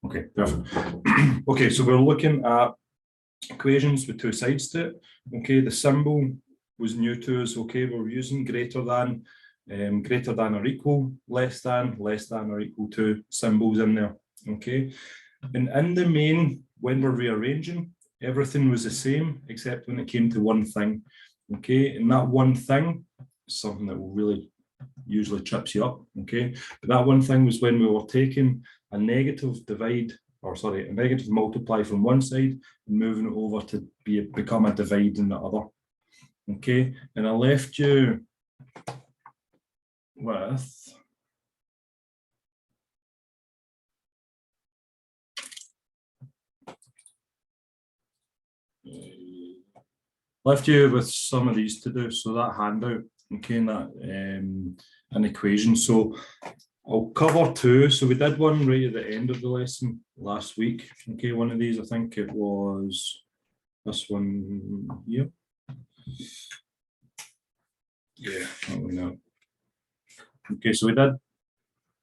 Okay, perfect. Okay, so we're looking at equations with two sides to it. Okay, the symbol was new to us. Okay, we're using greater than or equal, less than or equal to symbols in there. Okay, and in the main, when we're rearranging, everything was the same except when it came to one thing. Okay, and that one thing is something that will really usually trips you up. Okay, but that one thing was when we were taking a negative a negative multiply from one side and moving it over to become a divide in the other. Okay, and I left you with some of these to do. So that handout, okay, and that an equation. So I'll cover two. So we did one right at the end of the lesson last week. Okay, one of these, I think it was this one here. Yeah, no. Okay, so we did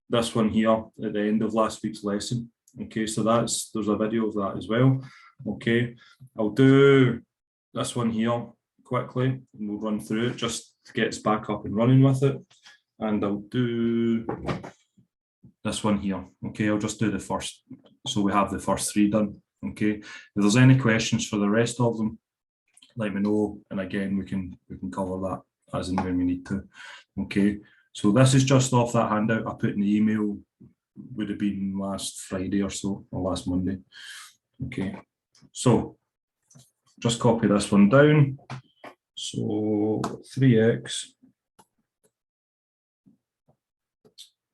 this one here at the end of last week's lesson. Okay, so there's a video of that as well. Okay, I'll do this one here quickly and we'll run through it just to get us back up and running with it. And I'll do this one here. Okay, I'll just do the first, so we have the first three done. Okay, if there's any questions for the rest of them, let me know, and again we can cover that as and when we need to. Okay, so this is just off that handout I put in the email, would have been last Friday or so, or last Monday. Okay, so just copy this one down. So 3x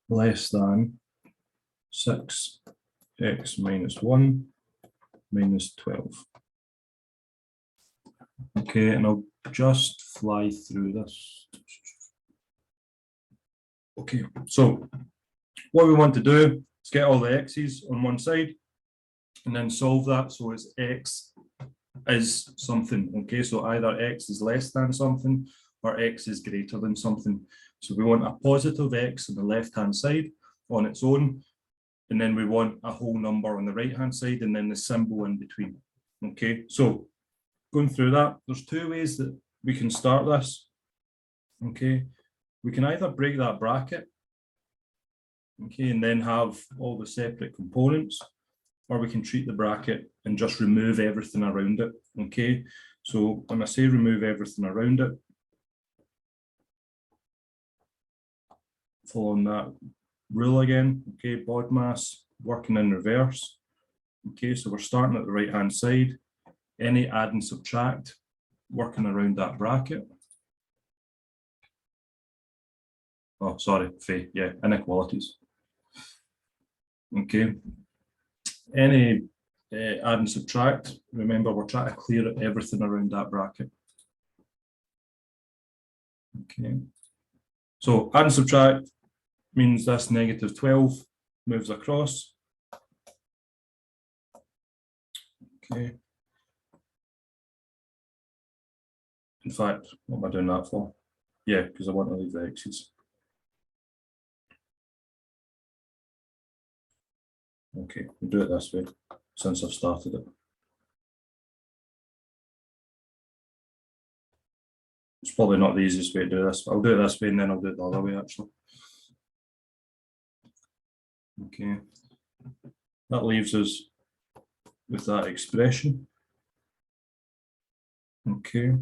less than 6x minus 1 minus 12. Okay, and I'll just fly through this. Okay, so what we want to do is get all the x's on one side and then solve that so it's x is something. Okay, so either x is less than something or x is greater than something. So we want a positive x on the left-hand side on its own, and then we want a whole number on the right-hand side and then the symbol in between. Okay, so going through that, there's two ways that we can start this. Okay, we can either break that bracket, okay, and then have all the separate components, or we can treat the bracket and just remove everything around it. Okay, so when I say remove everything around it, following that rule again, okay, BODMAS working in reverse. Okay, so we're starting at the right hand side, any add and subtract working around that bracket. Oh, sorry, yeah, inequalities. Okay, any add and subtract, remember we're trying to clear everything around that bracket. Okay, so add and subtract means this negative 12 moves across. Okay. In fact, what am I doing that for? Yeah, because I want to leave the x's. Okay, we'll do it this way since I've started it. It's probably not the easiest way to do this. I'll do it this way and then I'll do it the other way actually. Okay, that leaves us with that expression. Okay.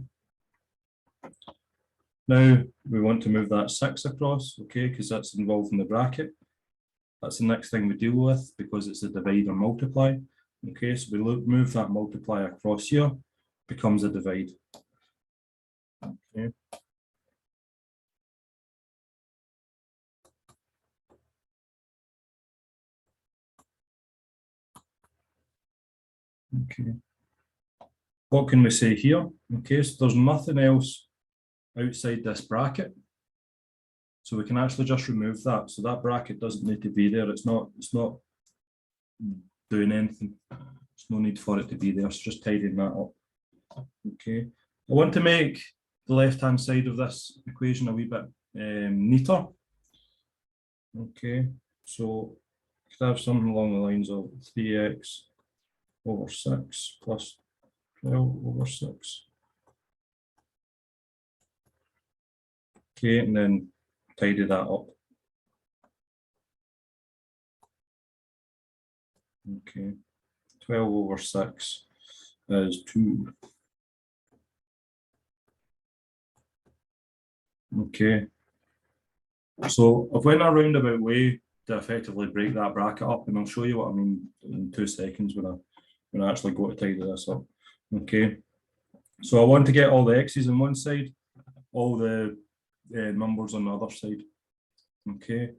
Now we want to move that 6 across, okay, because that's involved in the bracket. That's the next thing we deal with because it's a divide or multiply. Okay, so we move that multiply across here, becomes a divide. Okay. Okay. What can we say here? Okay, so there's nothing else outside this bracket. So we can actually just remove that. So that bracket doesn't need to be there. It's not doing anything. There's no need for it to be there. It's just tidying that up. Okay. I want to make the left-hand side of this equation a wee bit neater. Okay. So could have something along the lines of 3x over 6 plus 12 over 6. Okay, and then tidy that up. Okay, 12 over 6 is 2. Okay, so I've went a roundabout way to effectively break that bracket up, and I'll show you what I mean in 2 seconds when I actually go to tidy this up. Okay, so I want to get all the x's on one side, all the numbers on the other side. Okay,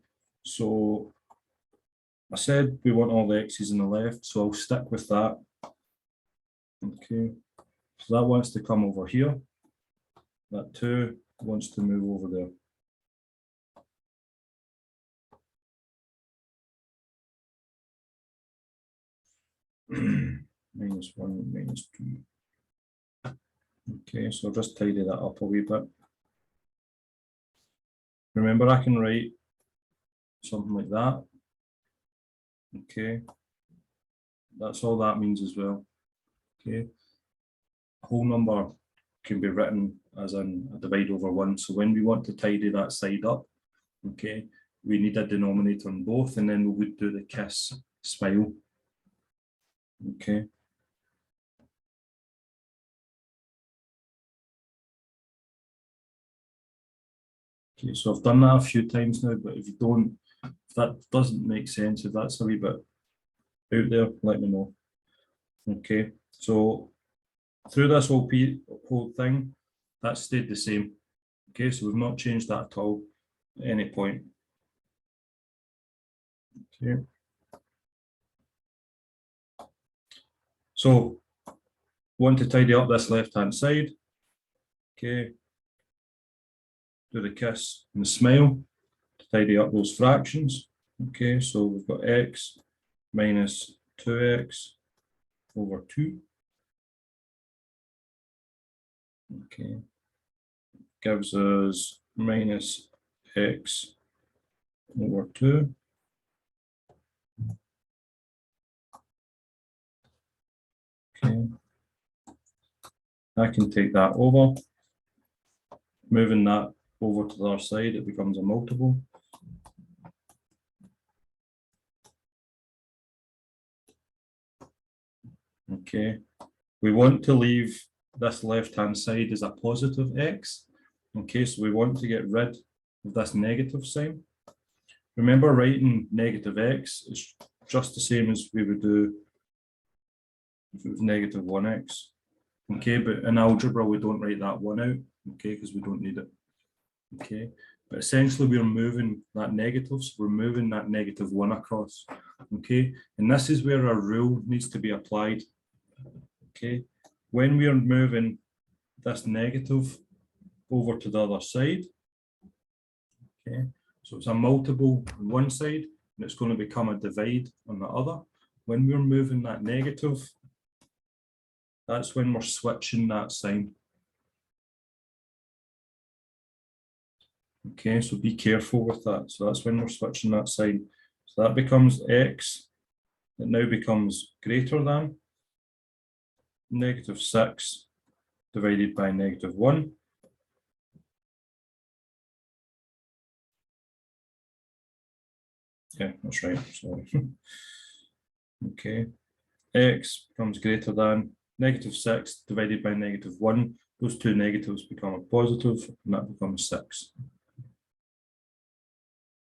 so I said we want all the x's on the left, so I'll stick with that. Okay, so that wants to come over here. That 2 wants to move over there. Minus 1, minus 2. Okay, so I'll just tidy that up a wee bit. Remember, I can write something like that. Okay, that's all that means as well. Okay, a whole number can be written as in a divide over 1. So when we want to tidy that side up, okay, we need a denominator on both, and then we would do the kiss smile. Okay. Okay, so I've done that a few times now, but if that doesn't make sense, if that's a wee bit out there, let me know. Okay, so through this whole thing, that stayed the same. Okay, so we've not changed that at all at any point. Okay. So, want to tidy up this left-hand side. Okay. Do the kiss and the smile to tidy up those fractions. Okay, so we've got x minus 2x over 2. Okay, gives us minus x over 2. Okay, I can take that over. Moving that over to the other side, it becomes a multiple. Okay, we want to leave this left-hand side as a positive x. Okay, so we want to get rid of this negative sign. Remember, writing negative x is just the same as we would do if it was negative 1x. Okay, but in algebra, we don't write that 1 out, okay, because we don't need it. Okay, but essentially we're moving that negative, so we're moving that negative 1 across. Okay, and this is where our rule needs to be applied. Okay, when we are moving this negative over to the other side, okay, so it's a multiple on one side and it's going to become a divide on the other. When we're moving that negative, that's when we're switching that sign. Okay, so be careful with that. So that's when we're switching that sign. So that becomes x. It now becomes greater than negative 6 divided by negative 1. Yeah, that's right. Sorry. Okay, x becomes greater than negative 6 divided by negative 1. Those two negatives become a positive, and that becomes 6.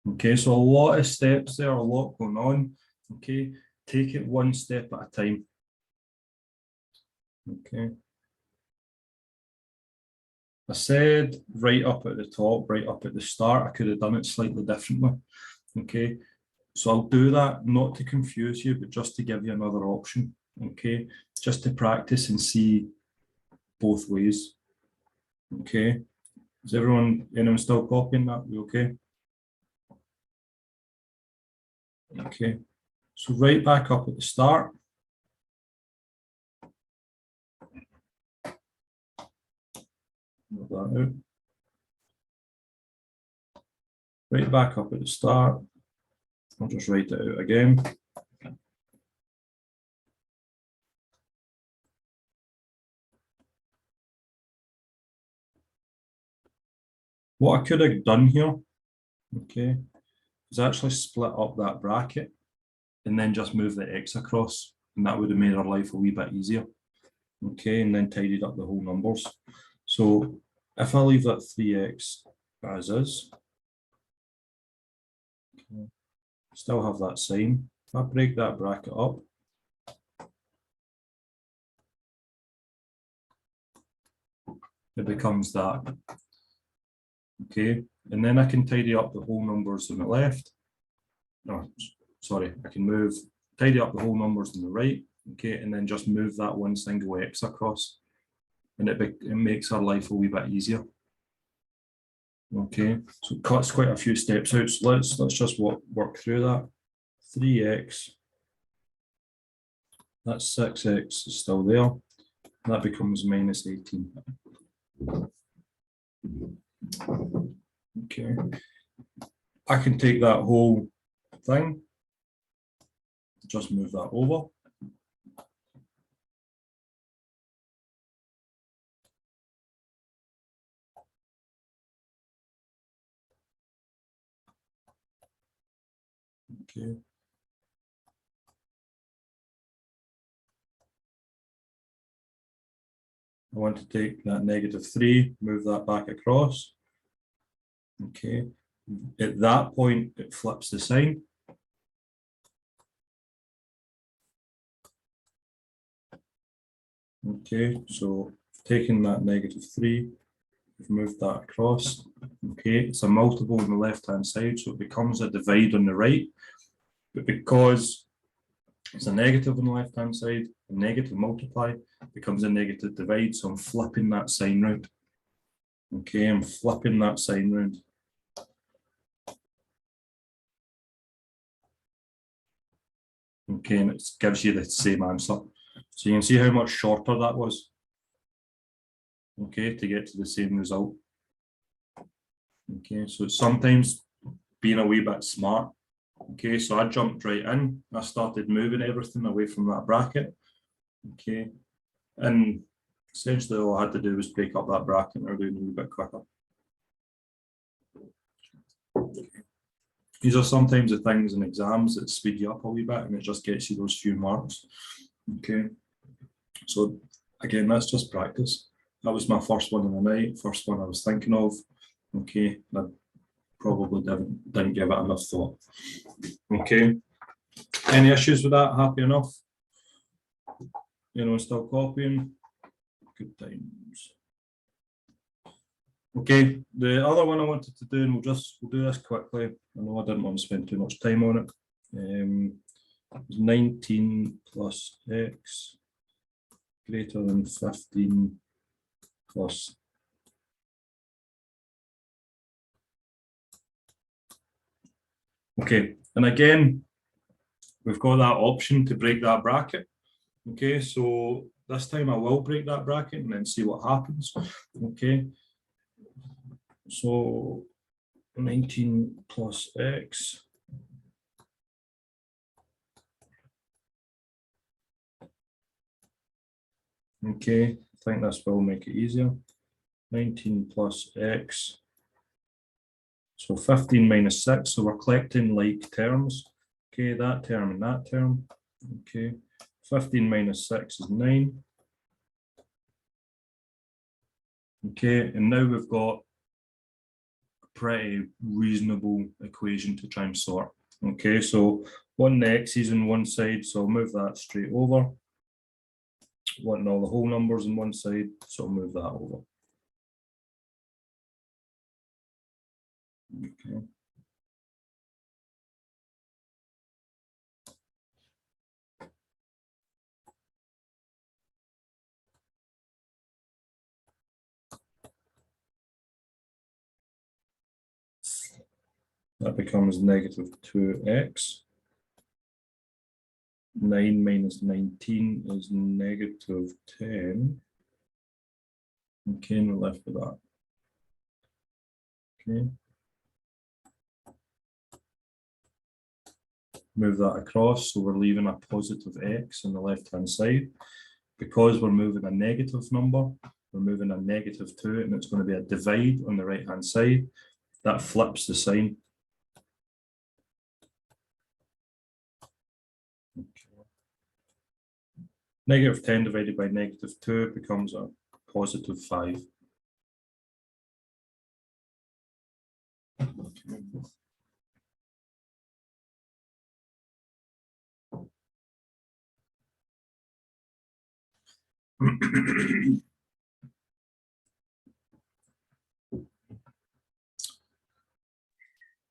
Okay, so a lot of steps there, a lot going on. Okay, take it one step at a time. Okay. I said right up at the top, right up at the start, I could have done it slightly differently. Okay, so I'll do that not to confuse you, but just to give you another option. Okay, just to practice and see both ways. Okay, is anyone still copying that? We okay? Okay, so right back up at the start. Move that out. Right back up at the start. I'll just write it out again. What I could have done here, okay, is actually split up that bracket and then just move the x across, and that would have made our life a wee bit easier. Okay, and then tidied up the whole numbers. So if I leave that 3x as is, okay, still have that sign. If I break that bracket up, it becomes that. Okay, and then I can tidy up the whole numbers on the left. No, sorry, I can tidy up the whole numbers on the right. Okay, and then just move that one single x across, and it makes our life a wee bit easier. Okay, so it cuts quite a few steps out. So let's just work through that. 3x, that's 6x is still there. That becomes minus 18. Okay, I can take that whole thing, just move that over. Okay. I want to take that -3, move that back across. Okay. At that point, it flips the sign. Okay, so taking that -3, we've moved that across. Okay, it's a multiple on the left-hand side, so it becomes a divide on the right. But because it's a negative on the left-hand side, a negative multiply becomes a negative divide, so I'm flipping that sign round. Okay, I'm flipping that sign round. Okay, and it gives you the same answer. So you can see how much shorter that was. Okay, to get to the same result. Okay, so it's sometimes being a wee bit smart. Okay, so I jumped right in. I started moving everything away from that bracket. Okay, and essentially all I had to do was break up that bracket and we're doing a wee bit quicker. These are sometimes the things in exams that speed you up a wee bit and it just gets you those few marks. Okay, so again, that's just practice. That was my first one in the night, first one I was thinking of. Okay, I probably didn't give it enough thought. Okay, any issues with that? Happy enough? You know, still copying? Good times. Okay, the other one I wanted to do, and we'll do this quickly. I know I didn't want to spend too much time on it. 19 plus x greater than 15 plus. Okay, and again, we've got that option to break that bracket. Okay, so this time I will break that bracket and then see what happens. Okay, so 19 plus x. Okay, I think this will make it easier. 19 plus x. So 15 minus 6. So we're collecting like terms. Okay, that term and that term. Okay, 15 minus 6 is 9. Okay, and now we've got a pretty reasonable equation to try and sort. Okay, so one x's on one side, so I'll move that straight over. Wanting all the whole numbers on one side, so I'll move that over. Okay. That becomes -2x. 9 minus 19 is -10. Okay, and we're left with that. Okay. move that across. So we're leaving a positive x on the left-hand side. Because we're moving a negative number, we're moving a -2, and it's going to be a divide on the right-hand side. That flips the sign. -10 divided by -2 becomes a +5.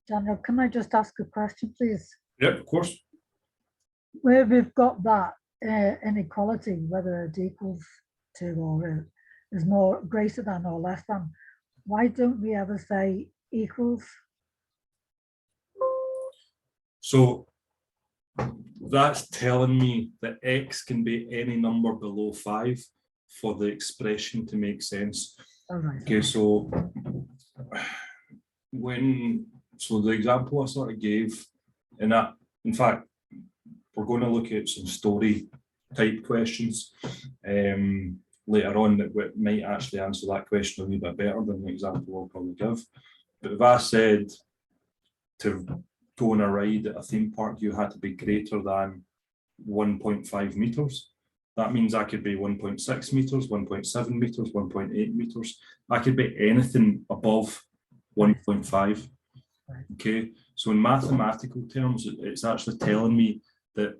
Daniel, can I just ask a question, please? Yep, of course. Where we've got that inequality, whether it equals to or is more greater than or less than, why don't we ever say equals? So that's telling me that x can be any number below 5 for the expression to make sense. Oh, right. Okay, so the example I sort of gave in that, in fact, we're going to look at some story type questions later on that might actually answer that question a wee bit better than the example I'll probably give. But if I said to go on a ride at a theme park, you had to be greater than 1.5 meters. That means I could be 1.6 meters, 1.7 meters, 1.8 meters. I could be anything above 1.5. Okay, so in mathematical terms, it's actually telling me that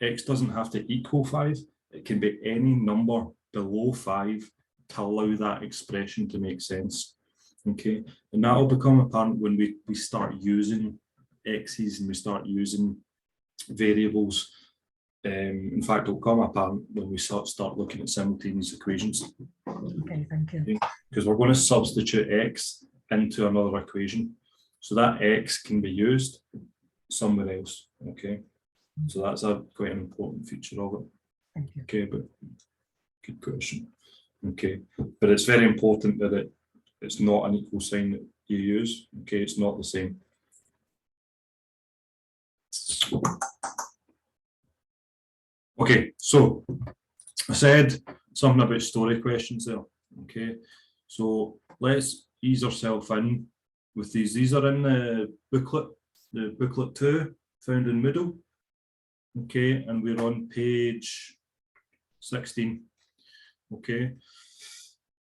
x doesn't have to equal 5. It can be any number below 5 to allow that expression to make sense. Okay, and that will become apparent when we start using x's and we start using variables. In fact, it'll come apparent when we start looking at simultaneous equations. Okay, thank you. Because we're going to substitute x into another equation. So that x can be used somewhere else. Okay, so that's quite an important feature of it. Thank you. Okay, but good question. Okay, but it's very important that it's not an equal sign that you use. Okay, it's not the same. Okay, so I said something about story questions there. Okay, so let's ease ourselves in with these. These are in the booklet 2, found in middle. Okay, and we're on page 16. Okay,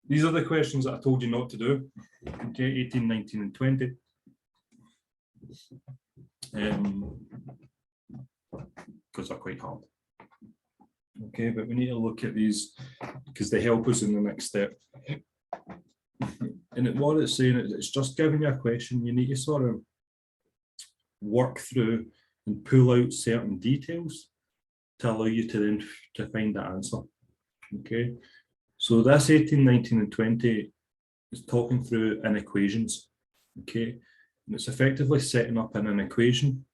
these are the questions that I told you not to do. Okay, 18, 19, and 20. Because they're quite hard. Okay, but we need to look at these because they help us in the next step. And what it's saying is it's just giving you a question. You need to sort of work through and pull out certain details to allow you to then to find the answer. Okay, so this 18, 19, and 20 is talking through inequations. Okay, and it's effectively setting up an equation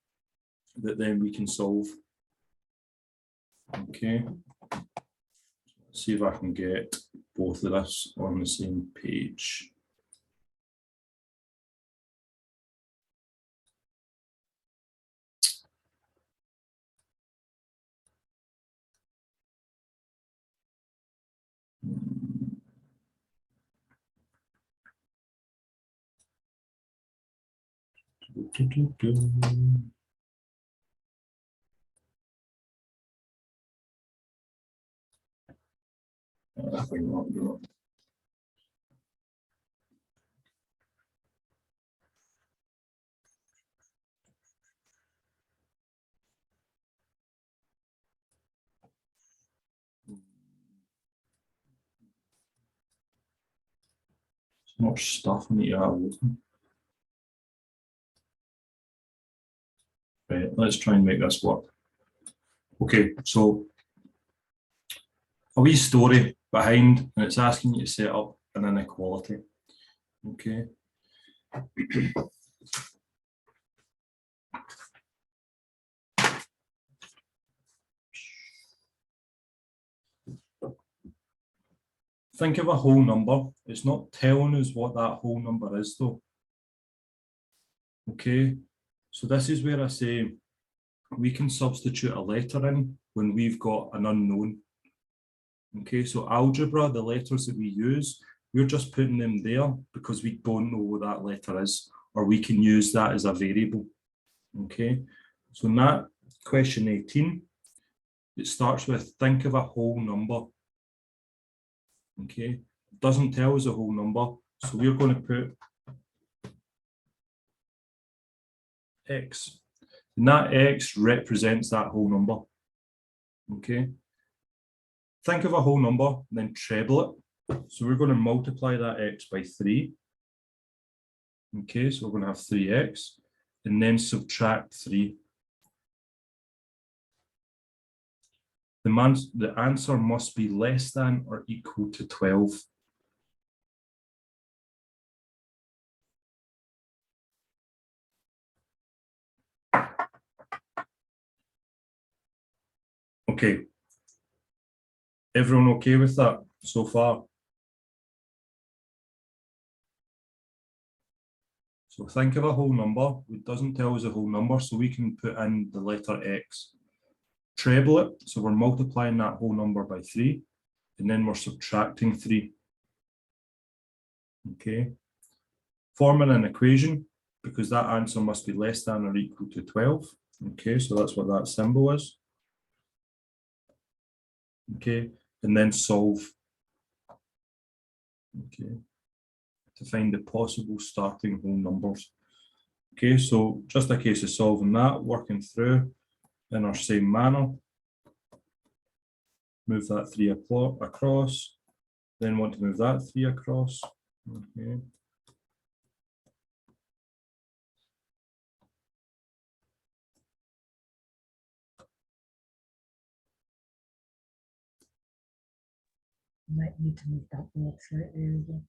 that then we can solve. Okay, let's see if I can get both of this on the same page. Much stuff I need to have open. Right, let's try and make this work. Okay, so a wee story behind, and it's asking you to set up an inequality. Okay. Think of a whole number. It's not telling us what that whole number is though. Okay, so this is where I say we can substitute a letter in when we've got an unknown. Okay, so algebra, the letters that we use, we're just putting them there because we don't know what that letter is, or we can use that as a variable. Okay, so in that question 18, it starts with think of a whole number. Okay, it doesn't tell us a whole number, so we're going to put x, and that x represents that whole number. Okay, think of a whole number and then treble it. So we're going to multiply that x by 3. Okay, so we're going to have 3x and then subtract 3. The answer must be less than or equal to 12. Okay. Everyone okay with that so far? So think of a whole number. It doesn't tell us a whole number, so we can put in the letter x. Treble it, so we're multiplying that whole number by 3, and then we're subtracting 3. Okay. Forming an equation, because that answer must be less than or equal to 12. Okay, so that's what that symbol is. Okay, and then solve. Okay, to find the possible starting whole numbers. Okay, so just a case of solving that, working through in our same manner. Move that 3 across, then want to move that 3 across. Okay. Might need to move that board slightly over.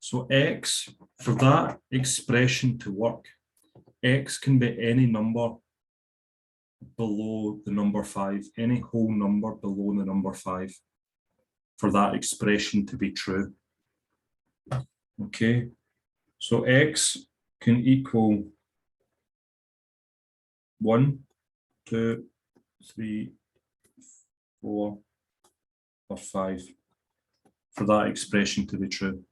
So x, for that expression to work, x can be any number below the number 5, any whole number below the number 5, for that expression to be true. Okay, so x can equal 1, 2, 3, 4, or 5 for that expression to be true.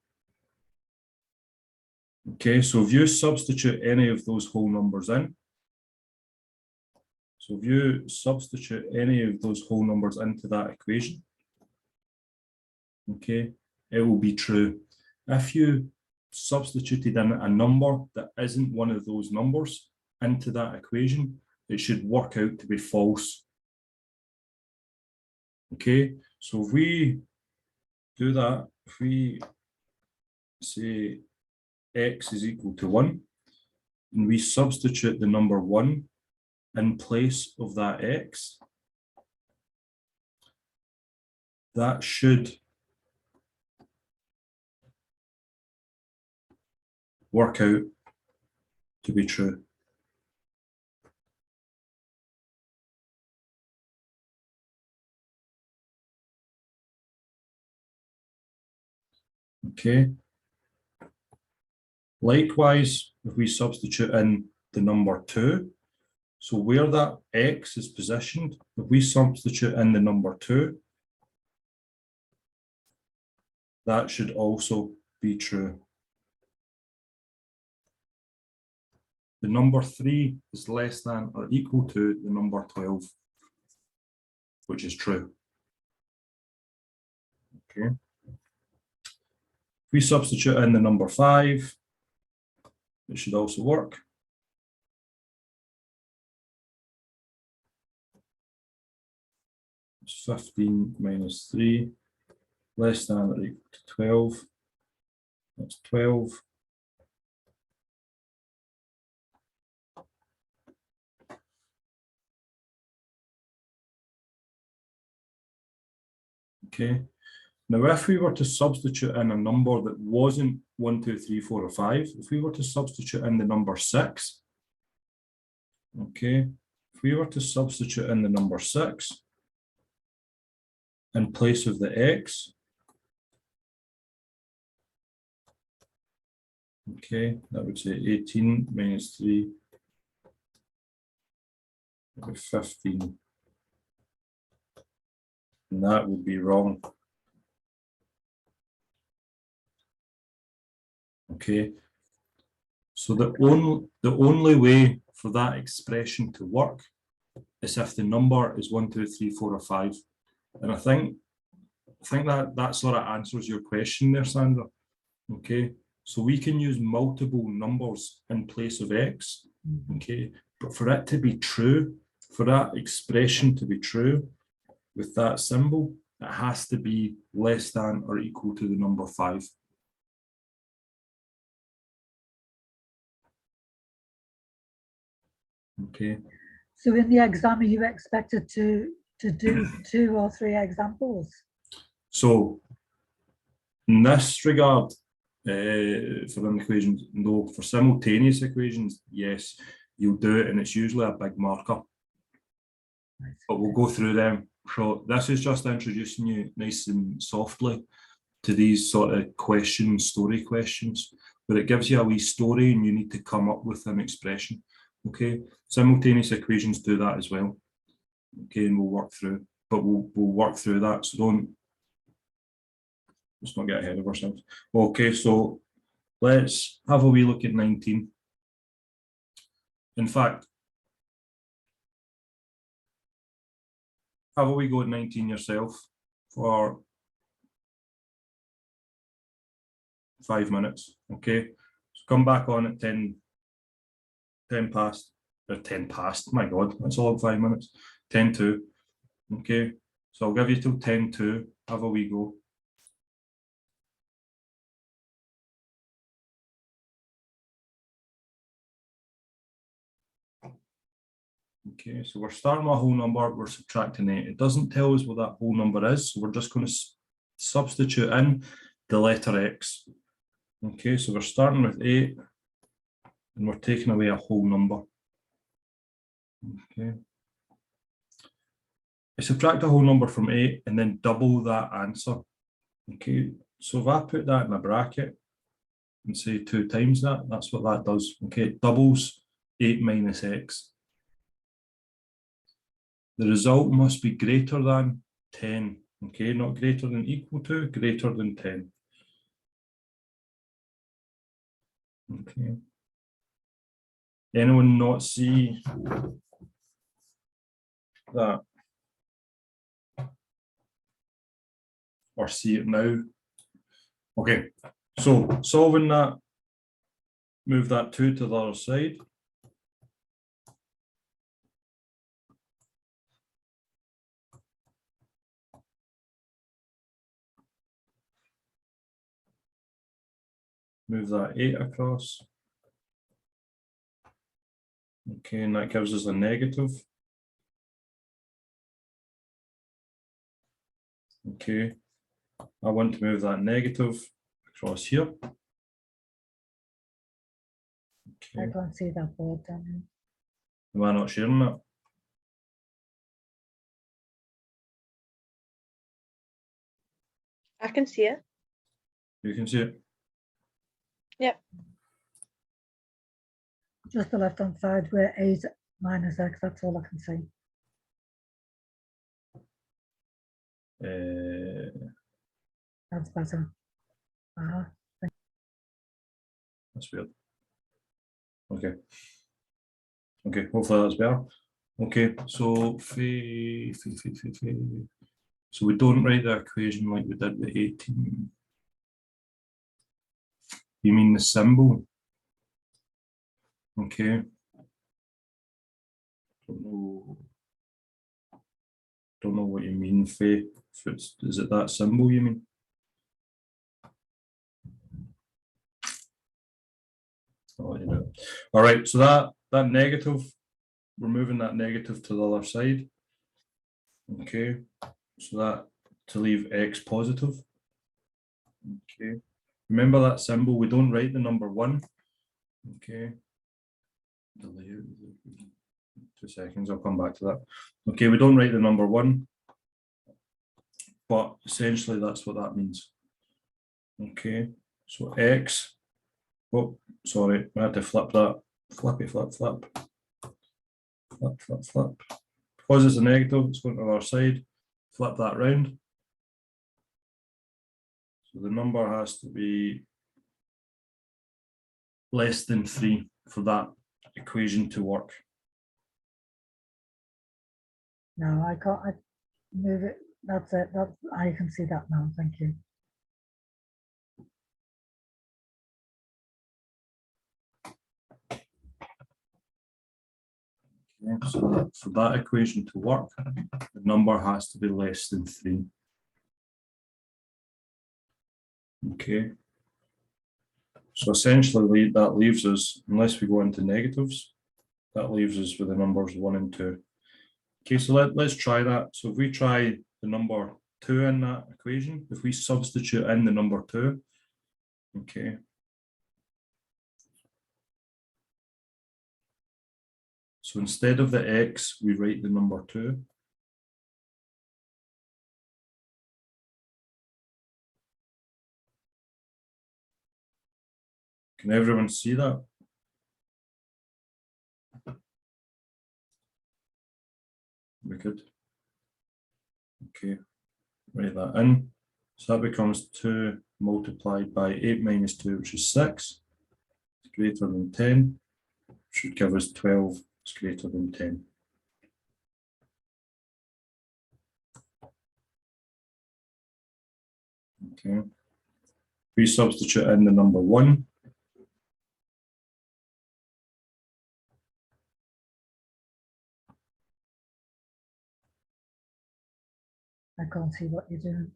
Okay, so if you substitute any of those whole numbers in, so if you substitute any of those whole numbers into that equation, okay, it will be true. If you substituted in a number that isn't one of those numbers into that equation, it should work out to be false. Okay, so if we do that, if we say x is equal to 1, and we substitute the number 1 in place of that x, that should work out to be true. Okay. Likewise, if we substitute in the number 2, so where that x is positioned, if we substitute in the number 2, that should also be true. The number 3 is less than or equal to the number 12, which is true. Okay. If we substitute in the number 5, it should also work. It's 15 minus 3, less than or equal to 12. That's 12. Okay. Now, if we were to substitute in a number that wasn't 1, 2, 3, 4, or 5, if we were to substitute in the number 6, okay, if we were to substitute in the number 6 in place of the x, Okay, that would say 18 minus 3 would be 15. And that would be wrong. Okay, so the only way for that expression to work is if the number is 1, 2, 3, 4, or 5. And I think that sort of answers your question there, Sandra. Okay, so we can use multiple numbers in place of x. Okay, but for it to be true, for that expression to be true with that symbol, it has to be less than or equal to the number 5. Okay. So in the exam, are you expected to do 2 or 3 examples? So in this regard, for them equations, no. For simultaneous equations, yes, you'll do it, and it's usually a big marker. But we'll go through them. So this is just introducing you nice and softly to these sort of story questions, where it gives you a wee story and you need to come up with an expression. Okay, simultaneous equations do that as well. Okay, and we'll work through, but we'll work through that. So let's not get ahead of ourselves. Okay, so let's have a wee look at 19. In fact, have a wee go at 19 yourself for 5 minutes. Okay, so come back on at 10 past, or 10 past, my God, that's all 5 minutes, 10 to. Okay, so I'll give you till 10 to, have a wee go. Okay, so we're starting with a whole number, we're subtracting 8. It doesn't tell us what that whole number is, so we're just going to substitute in the letter x. Okay, so we're starting with 8, and we're taking away a whole number. Okay. I subtract a whole number from 8 and then double that answer. Okay, so if I put that in a bracket and say 2 times that, that's what that does. Okay, it doubles 8 minus x. The result must be greater than 10. Okay, not greater than equal to, greater than 10. Okay. Anyone not see that? Or see it now? Okay, so solving that, move that 2 to the other side. Move that 8 across. Okay, and that gives us a negative. Okay, I want to move that negative across here. I Okay, can't see that board down am I not sharing that? I can see it. You can see it. Yep. just the left-hand side where 8 minus x, that's all I can see. That's better. That's weird. Okay. Okay, hopefully that's better. Okay, so so we don't write the equation like we did with 18. You mean the symbol? Okay. Don't know what you mean, Faye. Is it that symbol you mean? Oh, you know. All right, so that negative, we're moving that negative to the other side. Okay, so that to leave x positive. Okay, remember that symbol, we don't write the number 1. Okay, 2 seconds, I'll come back to that. Okay, we don't write the number 1, but essentially that's what that means. Okay, so x, Oh, sorry, I had to flip that. Flippy, flip, flip. Flip, flip, flip. Because it's a negative, it's going to the other side. Flip that round. So the number has to be less than 3 for that equation to work. No, I can't. I move it. That's it. I can see that now. Thank you. Okay, so for that equation to work, the number has to be less than 3. Okay. So essentially that leaves us, unless we go into negatives, that leaves us with the numbers 1 and 2. Okay, so let's try that. So if we try the number 2 in that equation, if we substitute in the number 2, okay. So instead of the x, we write the number 2. Can everyone see that? We could. Okay, write that in. So that becomes 2 multiplied by 8 minus 2, which is 6. It's greater than 10. Should give us 12. It's greater than 10. Okay. We substitute in the number 1. I can't see what you're doing.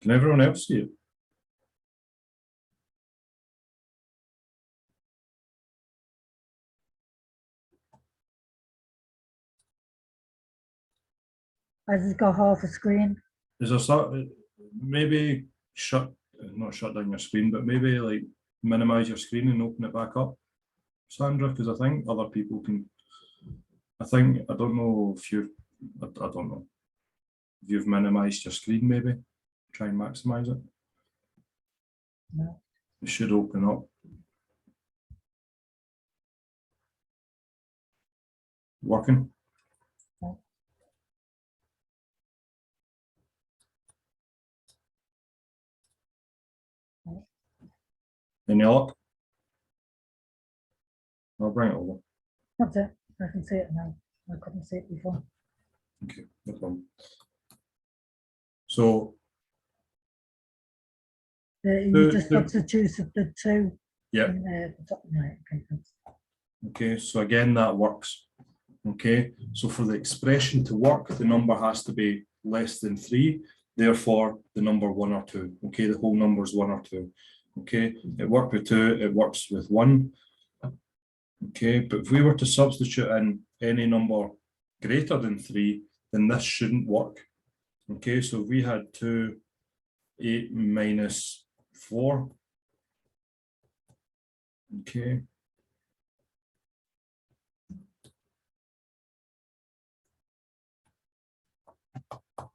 Can everyone else see it? Has it got half a screen? Is there some, maybe not shut down your screen, but maybe like minimize your screen and open it back up, Sandra, because I think other people can. I don't know if I don't know if you've minimized your screen. Maybe try and maximize it. No. It should open up. Working. No. No. Any luck? I'll bring it over. That's it. I can see it now. I couldn't see it before. Okay, no problem. So You just substituted the 2 yeah. in there. Right, okay, thanks. Okay, so again, that works. Okay, so for the expression to work, the number has to be less than 3. Therefore, the number 1 or 2. Okay, the whole number is 1 or 2. Okay, it worked with 2, it works with 1. Okay, but if we were to substitute in any number greater than 3, then this shouldn't work. Okay, so if we had 2, 8 minus 4. Okay.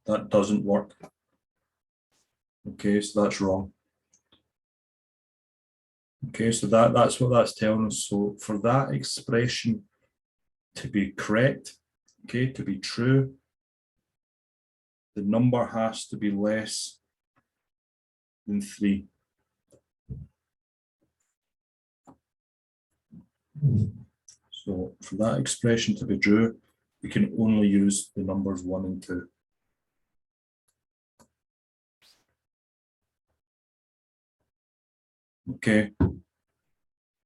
That doesn't work. Okay, so that's wrong. Okay, so that's what that's telling us. So for that expression to be correct, okay, to be true, the number has to be less than 3. So for that expression to be true, we can only use the numbers 1 and 2. Okay.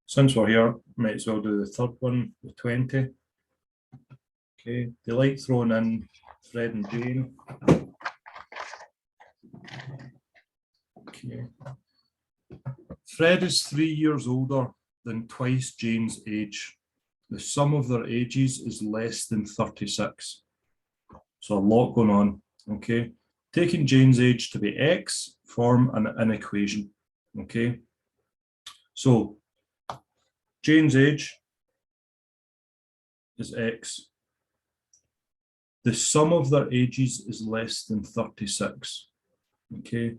Since we're here, might as well do the third one, the 20. Okay, they like throwing in Fred and Jane. Okay. Fred is 3 years older than twice Jane's age. The sum of their ages is less than 36. So a lot going on. Okay. Taking Jane's age to be X, form an equation. Okay. So Jane's age is X. The sum of their ages is less than 36. Okay.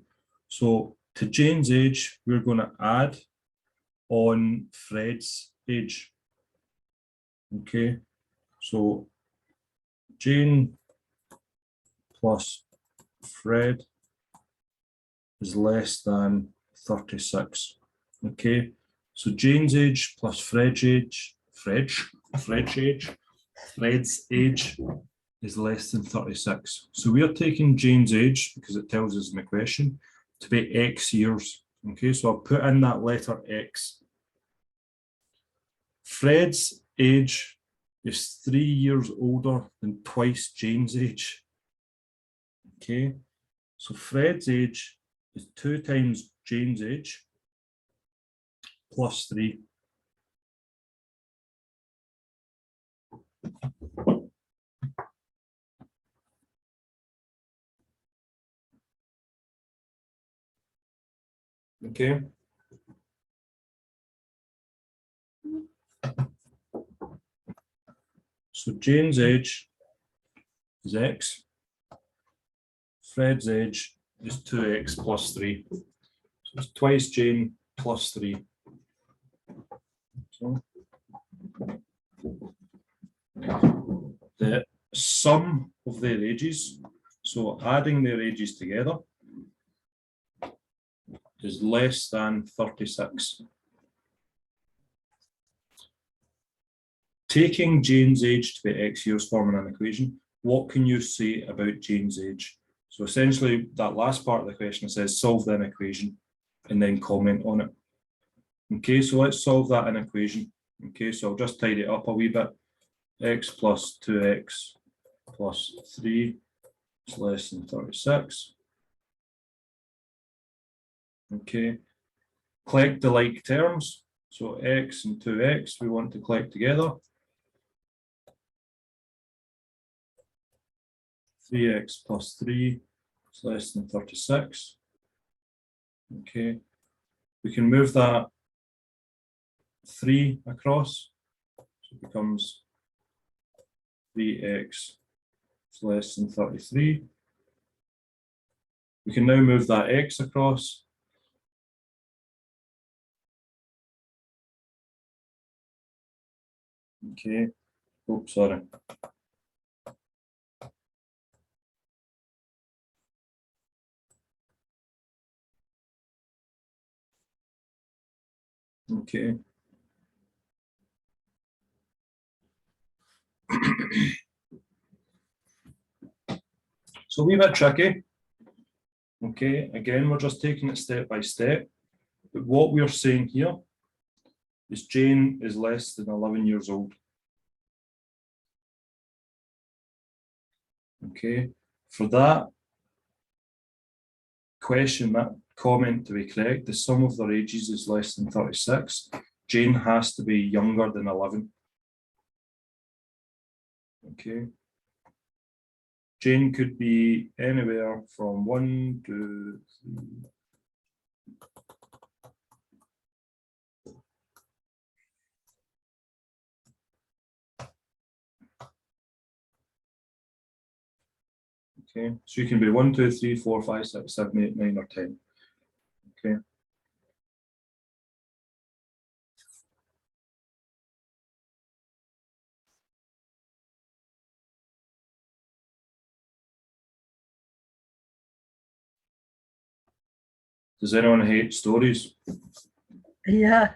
So to Jane's age, we're going to add on Fred's age. Okay, so Jane plus Fred is less than 36. Okay, so Jane's age plus Fred's age, Fred's age is less than 36. So we are taking Jane's age, because it tells us in the question, to be X years. Okay, so I'll put in that letter X. Fred's age is 3 years older than twice Jane's age. Okay, so Fred's age is 2 times Jane's age plus 3. Okay. So Jane's age is X. Fred's age is 2X plus 3. So it's twice Jane plus 3. So the sum of their ages, so adding their ages together, is less than 36. Taking Jane's age to be X years, forming an equation, what can you say about Jane's age? So essentially, that last part of the question says solve the equation and then comment on it. Okay, so let's solve that equation. Okay, so I'll just tidy it up a wee bit. X plus 2x plus 3 is less than 36. Okay, collect the like terms. So x and 2x we want to collect together. 3x plus 3 is less than 36. Okay, we can move that 3 across, so it becomes 3x is less than 33. We can now move that x across. Okay, oh, sorry. Okay. So a wee bit tricky. Okay, again, we're just taking it step by step. But what we're saying here is Jane is less than 11 years old. Okay, for that question, that comment to be correct, the sum of their ages is less than 36. Jane has to be younger than 11. Okay. Jane could be anywhere from 1 to 3. Okay, so you can be 1, 2, 3, 4, 5, 6, 7, 8, 9, or 10. Okay. Does anyone hate stories? Yeah.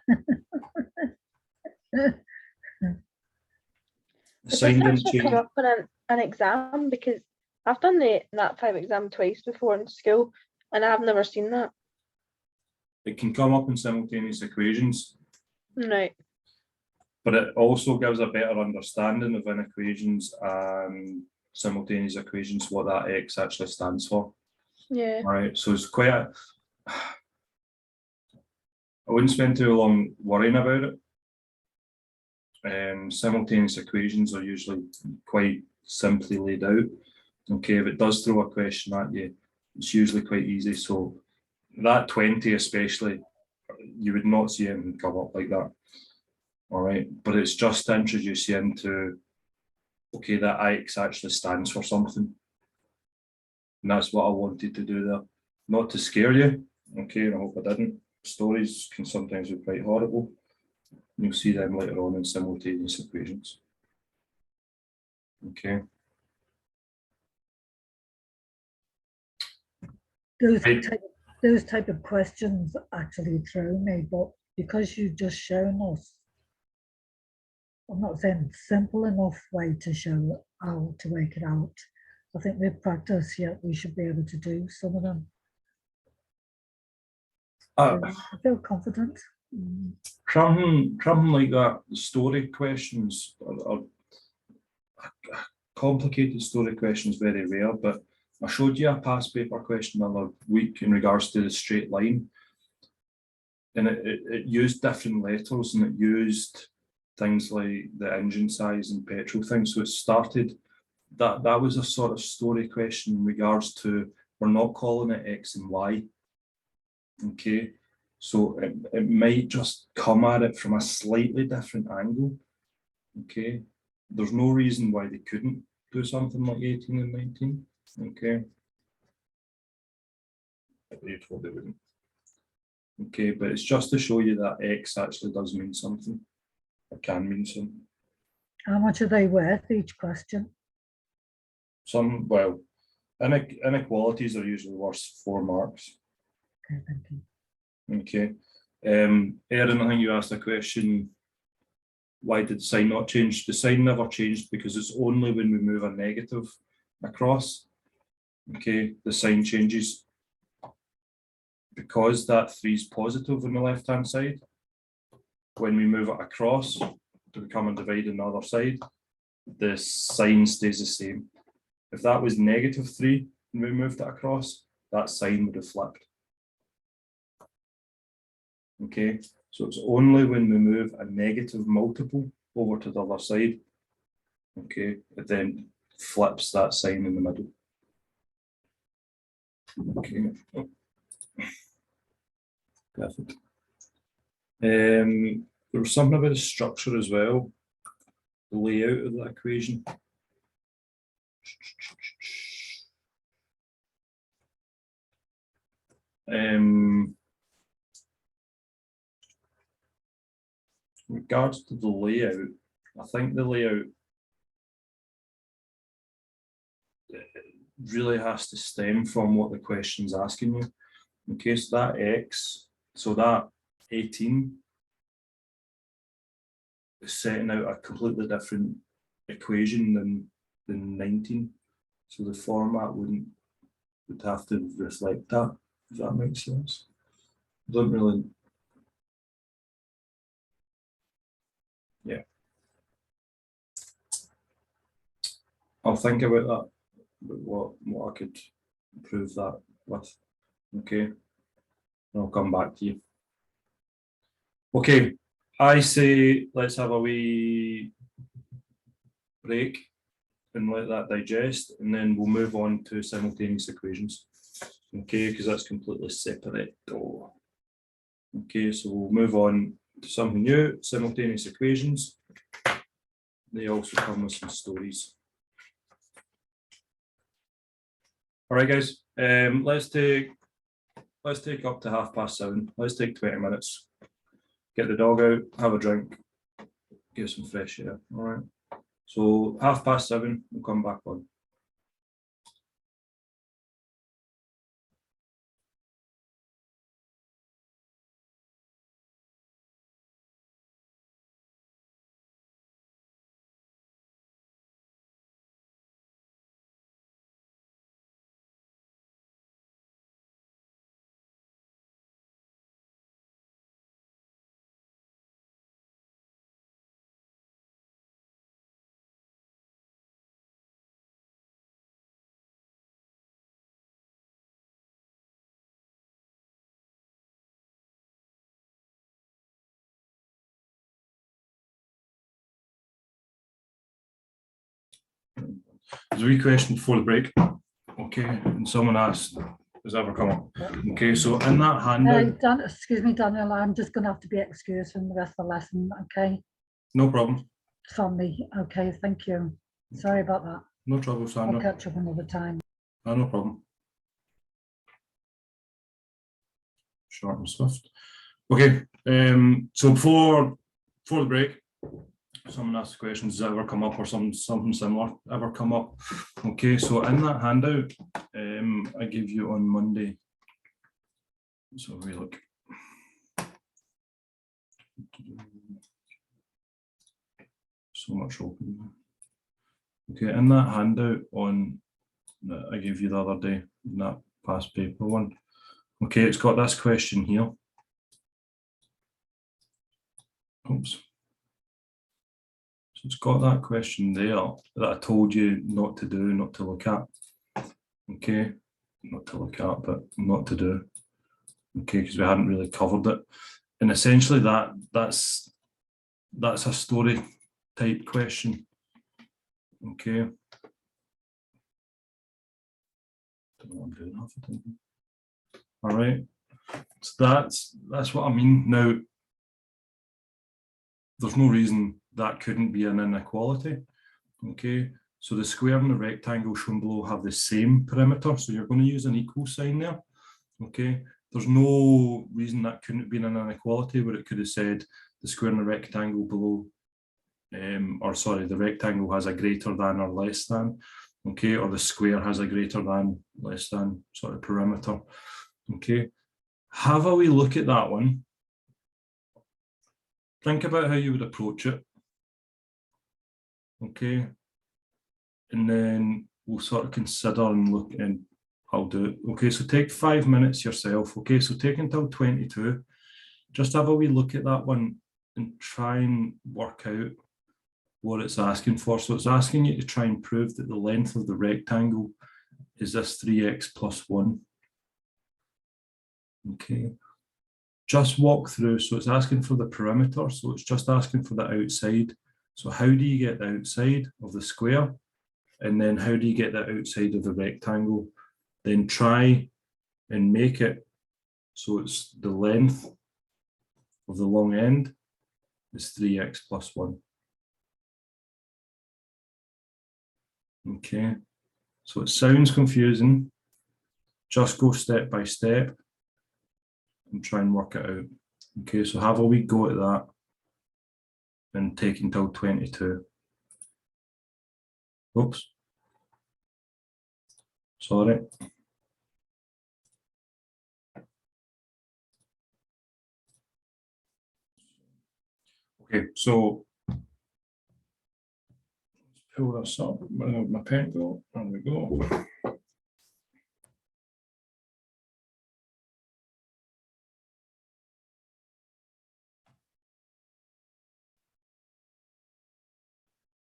Does Sign this didn't actually come change. up on an exam? Because I've done the nat 5 exam twice before in school, and I've never seen that. It can come up in simultaneous equations, Right. but it also gives a better understanding of inequations and simultaneous equations, what that X actually stands for. Yeah. All right, so it's quite a, I wouldn't spend too long worrying about it. Simultaneous equations are usually quite simply laid out. Okay, if it does throw a question at you, it's usually quite easy. So that 20 especially, you would not see anything come up like that. All right, but it's just to introduce you into, okay, that X actually stands for something. And that's what I wanted to do there. Not to scare you, okay, and I hope I didn't. stories can sometimes be quite horrible. You'll see them later on in simultaneous equations. Okay. Those type of questions actually throw me, but because you've just shown us, I'm not saying simple enough way to show how to work it out. I think with practice, yeah, we should be able to do some of them. I feel confident. Something like that, story questions are complicated story questions, very rare, but I showed you a past paper question the other week in regards to the straight line. And it used different letters, and it used things like the engine size and petrol things. So it started, that was a sort of story question in regards to, we're not calling it X and Y. Okay, so it might just come at it from a slightly different angle. Okay, there's no reason why they couldn't do something like 18 and 19. Okay, you told they wouldn't. Okay, but it's just to show you that X actually does mean something. It can mean something. How much are they worth, each question? Some, well, inequalities are usually worth 4 marks. Okay, thank you. Okay. Erin, I think you asked a question, why did the sign not change? The sign never changed because it's only when we move a negative across, okay, the sign changes. Because that 3 is positive on the left-hand side, when we move it across to become a divide on the other side, the sign stays the same. If that was -3 and we moved it across, that sign would have flipped. Okay, so it's only when we move a negative multiple over to the other side, okay, it then flips that sign in the middle. Okay. Perfect. There was something about the structure as well, the layout of the equation. In regards to the layout, I think the layout really has to stem from what the question's asking you. Okay, so that X, so that 18 is setting out a completely different equation than 19. So the format would have to reflect that, if that makes sense. Don't really. Yeah. I'll think about that, what I could improve that with. Okay. And I'll come back to you. Okay, I say let's have a wee break and let that digest, and then we'll move on to simultaneous equations. Okay, because that's completely separate. Okay, so we'll move on to something new, simultaneous equations. They also come with some stories. All right, guys, let's take up to 7:30. Let's take 20 minutes. Get the dog out, have a drink, get some fresh air. All right. So 7:30, we'll come back on. There's a wee question before the break. Okay, and someone asked, has ever come up? Okay, so in that handout. Excuse me, Daniel, I'm just going to have to be excused from the rest of the lesson. Okay. No problem. From me. Okay, thank you. Sorry about that. No trouble, Sandra. I'll catch up another time. No problem. Short and swift. Okay, so before the break, someone asked questions, does that ever come up, or something similar ever come up? Okay, so in that handout, I gave you on Monday. So we look. So much open. Okay, in that handout on that I gave you the other day, in that past paper one. Okay, it's got this question here. Oops. So it's got that question there that I told you not to do, not to look at. Okay, not to look at, but not to do. Okay, because we hadn't really covered it. And essentially that's a story type question. Okay. Don't know what I'm doing half the time. All right. So that's what I mean. Now, there's no reason that couldn't be an inequality. Okay. So the square and the rectangle shown below have the same perimeter. So you're going to use an equal sign there. Okay. There's no reason that couldn't have been an inequality where it could have said the square and the rectangle below, or sorry, the rectangle has a greater than or less than, okay, or the square has a greater than, less than sort of perimeter. Okay. Have a wee look at that one. Think about how you would approach it. Okay. And then we'll sort of consider and look, and I'll do it. Okay, so take 5 minutes yourself. Okay, so take until 22. Just have a wee look at that one and try and work out what it's asking for. So it's asking you to try and prove that the length of the rectangle is this 3x plus 1. Okay. Just walk through. So it's asking for the perimeter. So it's just asking for the outside. So how do you get the outside of the square? And then how do you get the outside of the rectangle? Then try and make it so it's the length of the long end is 3x plus 1. Okay, so it sounds confusing. Just go step by step and try and work it out. Okay, so have a wee go at that and take until 22. Oops. Sorry. Okay, so let's pull this up. Bring out my pen go. There we go.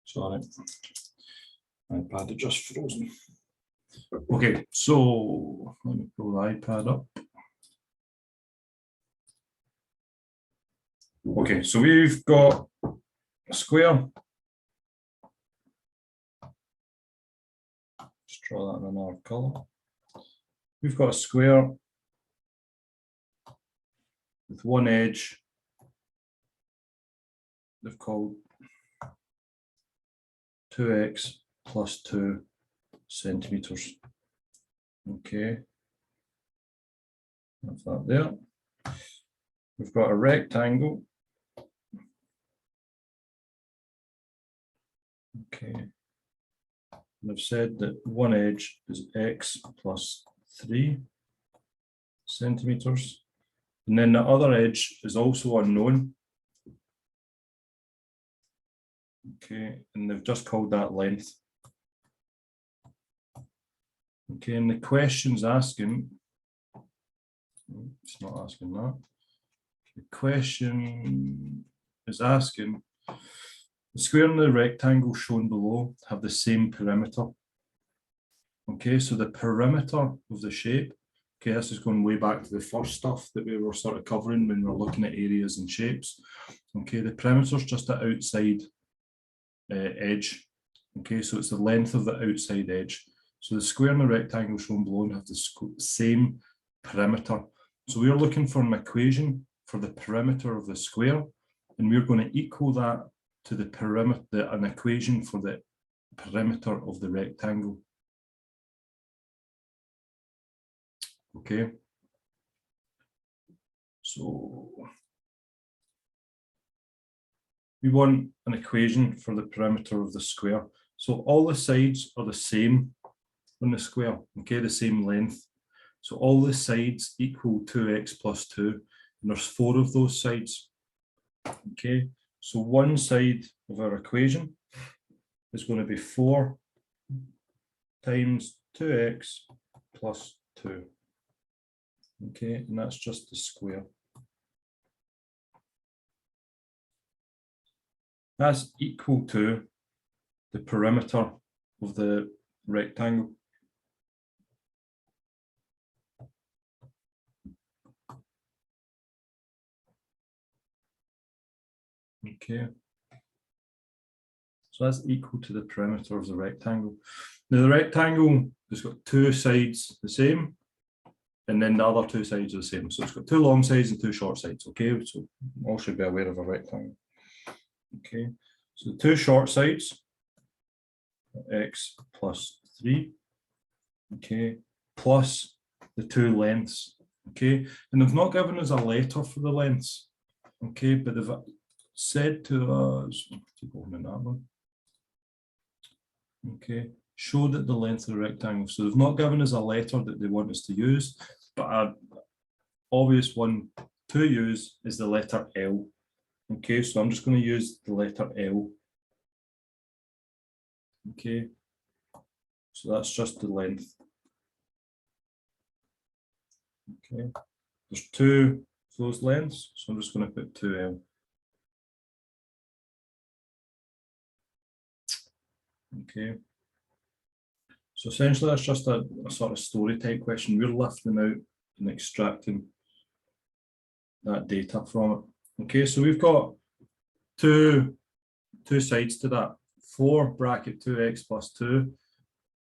Sorry, iPad had just frozen. Okay, so let me pull the iPad up. Okay, so we've got a square. Just draw that in another color. We've got a square with one edge they've called 2x plus 2 centimeters. Okay, that's that there. We've got a rectangle. Okay, and I've said that one edge is x plus 3 centimeters, and then the other edge is also unknown. Okay, and they've just called that length. Okay, and the question's asking, it's not asking that. The question is asking, the square and the rectangle shown below have the same perimeter. Okay, so the perimeter of the shape, okay, this is going way back to the first stuff that we were sort of covering when we were looking at areas and shapes. Okay, the perimeter is just the outside edge. Okay, so it's the length of the outside edge. So the square and the rectangle shown below have the same perimeter. So we're looking for an equation for the perimeter of the square, and we're going to equal that to the perimeter, an equation for the perimeter of the rectangle. Okay. So we want an equation for the perimeter of the square. So all the sides are the same on the square, okay, the same length. So all the sides equal 2x plus 2, and there's 4 of those sides, okay. So one side of our equation is going to be 4 times 2x plus 2, okay, and that's just the square. That's equal to the perimeter of the rectangle. Okay. So that's equal to the perimeter of the rectangle. Now the rectangle has got 2 sides the same, and then the other 2 sides are the same. So it's got 2 long sides and 2 short sides. Okay, so all should be aware of a rectangle. Okay, so the 2 short sides, x plus 3, okay, plus the 2 lengths, okay, and they've not given us a letter for the lengths, okay, but they've said to us, keep going in that one, okay, show that the length of the rectangle. So they've not given us a letter that they want us to use, but an obvious one to use is the letter L. Okay, so I'm just going to use the letter L. Okay, so that's just the length. Okay, there's 2 of those lengths, so I'm just going to put 2L. Okay, so essentially that's just a sort of story type question. We're lifting out and extracting that data from it. Okay, so we've got two sides to that. 4 bracket 2x plus 2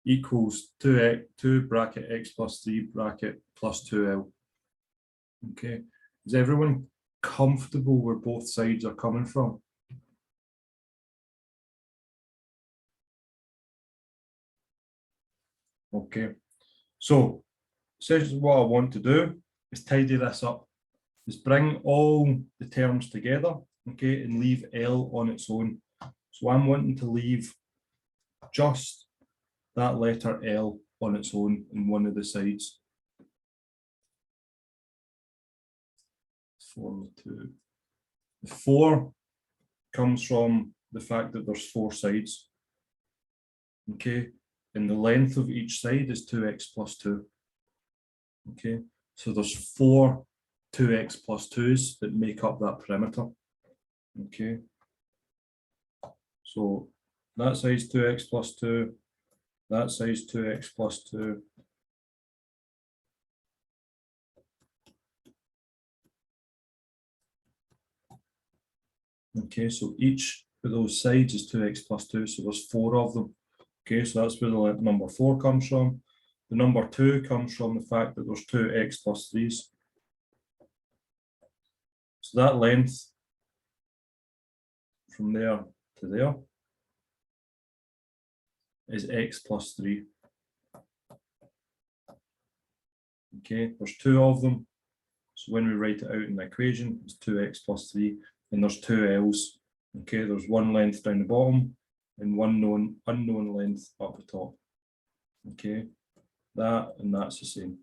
equals 2 bracket x plus 3 bracket plus 2L. Okay, is everyone comfortable where both sides are coming from? Okay, so essentially what I want to do is tidy this up, is bring all the terms together, okay, and leave L on its own. So I'm wanting to leave just that letter L on its own in one of the sides. 4 and 2. The 4 comes from the fact that there's 4 sides, okay, and the length of each side is 2x plus 2. Okay, so there's 4 2x plus 2s that make up that perimeter. Okay, so that side's 2x plus 2, that side's 2x plus 2. Okay, so each of those sides is 2x plus 2, so there's 4 of them. Okay, so that's where the number 4 comes from. The number 2 comes from the fact that there's 2x plus 3s. So that length from there to there is x plus 3. Okay, there's 2 of them. So when we write it out in the equation, it's 2x plus 3, and there's 2 L's. Okay, there's 1 length down the bottom and 1 unknown length up the top. Okay, that and that's the same.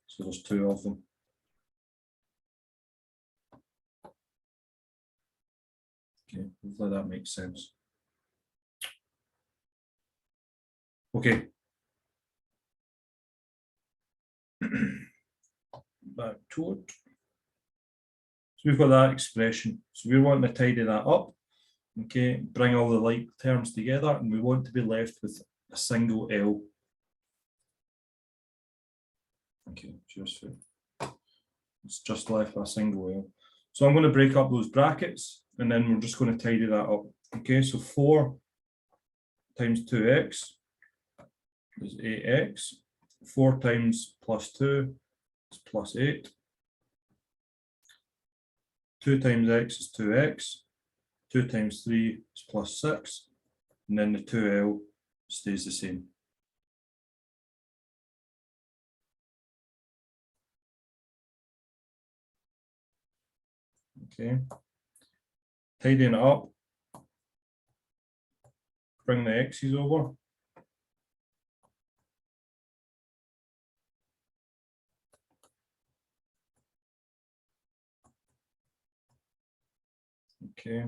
So there's 2 of them. Okay, hopefully that makes sense. Okay. Back to it. So we've got that expression. So we're wanting to tidy that up. Okay, bring all the like terms together, and we want to be left with a single L. Okay, cheers. It's just left with a single L. So I'm going to break up those brackets, and then we're just going to tidy that up. Okay, so 4 times 2x is 8x. 4 times plus 2 is plus 8. 2 times x is 2x. 2 times 3 is plus 6. And then the 2L stays the same. Okay. Tidying it up. Bring the x's over. Okay.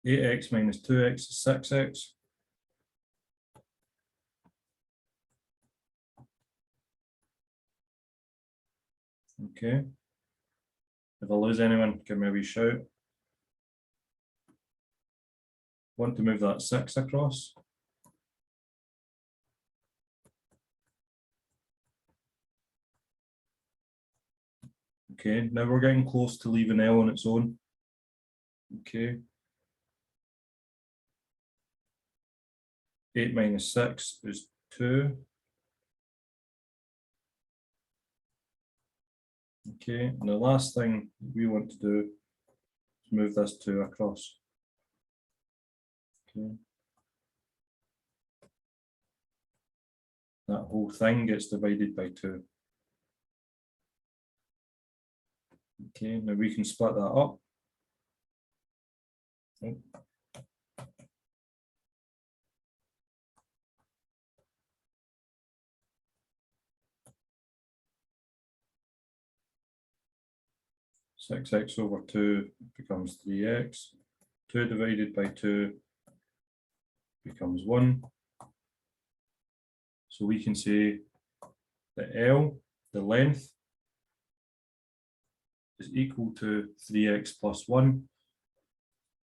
8x minus 2x is 6x. Okay. If I lose anyone, give me a wee shout. Want to move that 6 across. Okay, now we're getting close to leaving L on its own. Okay. 8 minus 6 is 2. Okay, and the last thing we want to do is move this 2 across. Okay. That whole thing gets divided by 2. Okay, now we can split that up. Oh. Six x over 2 becomes 3x. 2 divided by 2 becomes 1. So we can say that L, the length, is equal to 3x plus 1,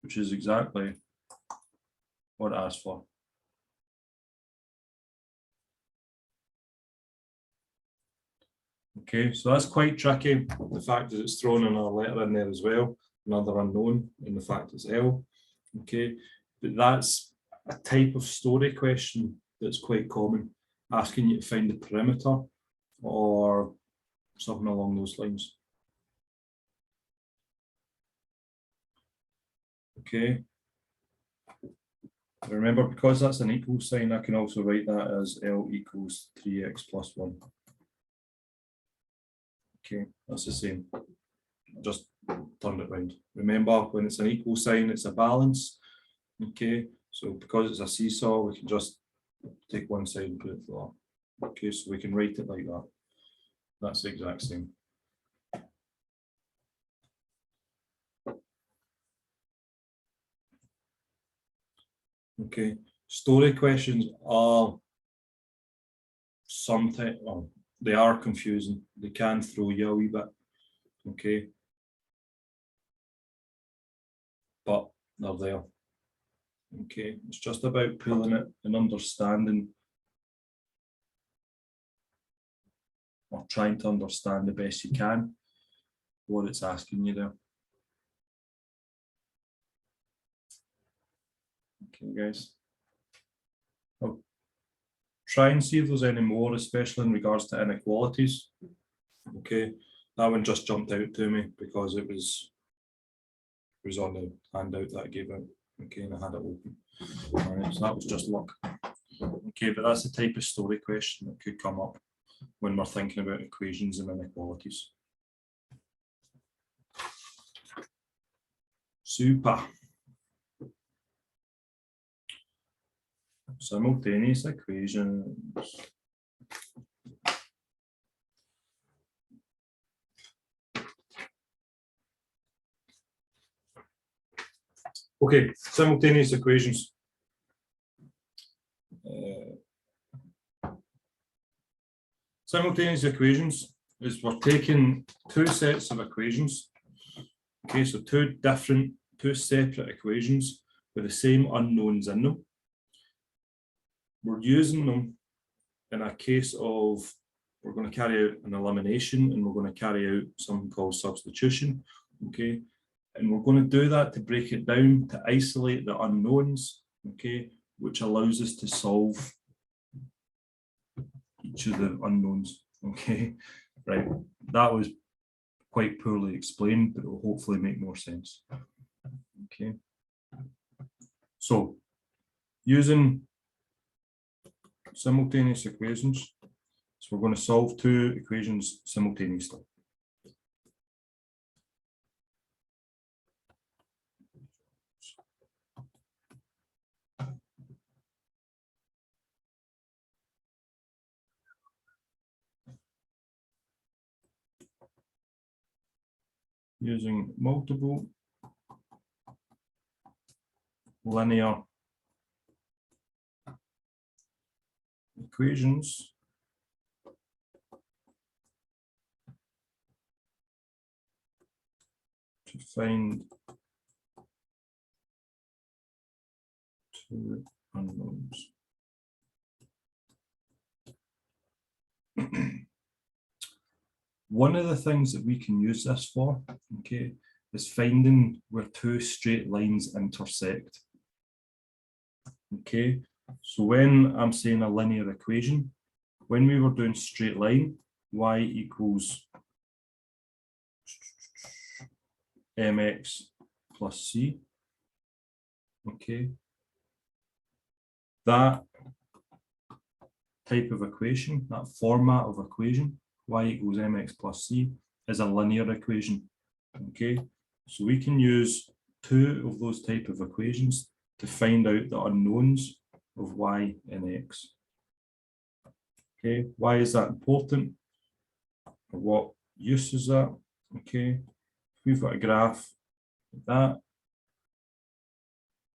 which is exactly what it asked for. Okay, so that's quite tricky. The fact that it's thrown another letter in there as well, another unknown, and the fact it's L. Okay, but that's a type of story question that's quite common, asking you to find the perimeter or something along those lines. Okay. Remember, because that's an equal sign, I can also write that as L equals 3x plus 1. Okay, that's the same. Just turned it round. Remember, when it's an equal sign, it's a balance. Okay, so because it's a seesaw, we can just take one side and put it flat. Okay, so we can write it like that. That's the exact same. Okay, story questions are sometimes, well, they are confusing. They can throw you a wee bit. Okay, but they're there. Okay, it's just about pulling it and understanding, or trying to understand the best you can what it's asking you there. Okay, guys. I'll try and see if there's any more, especially in regards to inequalities. Okay, that one just jumped out to me because it was on the handout that I gave out. Okay, and I had it open. All right, so that was just luck. Okay, but that's the type of story question that could come up when we're thinking about equations and inequalities. Super. Simultaneous equations. Okay, simultaneous equations. Simultaneous equations is we're taking two sets of equations. Okay, so two separate equations with the same unknowns in them. We're using them in a case of we're going to carry out an elimination and we're going to carry out something called substitution. Okay, and we're going to do that to break it down, to isolate the unknowns, okay, which allows us to solve each of the unknowns. Okay, right, that was quite poorly explained, but it will hopefully make more sense. Okay, so using simultaneous equations, so we're going to solve two equations simultaneously. using multiple linear equations to find two unknowns. One of the things that we can use this for, okay, is finding where two straight lines intersect. Okay, so when I'm saying a linear equation, when we were doing straight line, y equals mx plus c, okay, that type of equation, that format of equation, y equals mx plus c, is a linear equation. Okay, so we can use two of those type of equations to find out the unknowns of y and x. Okay, why is that important? What use is that? Okay, we've got a graph like that.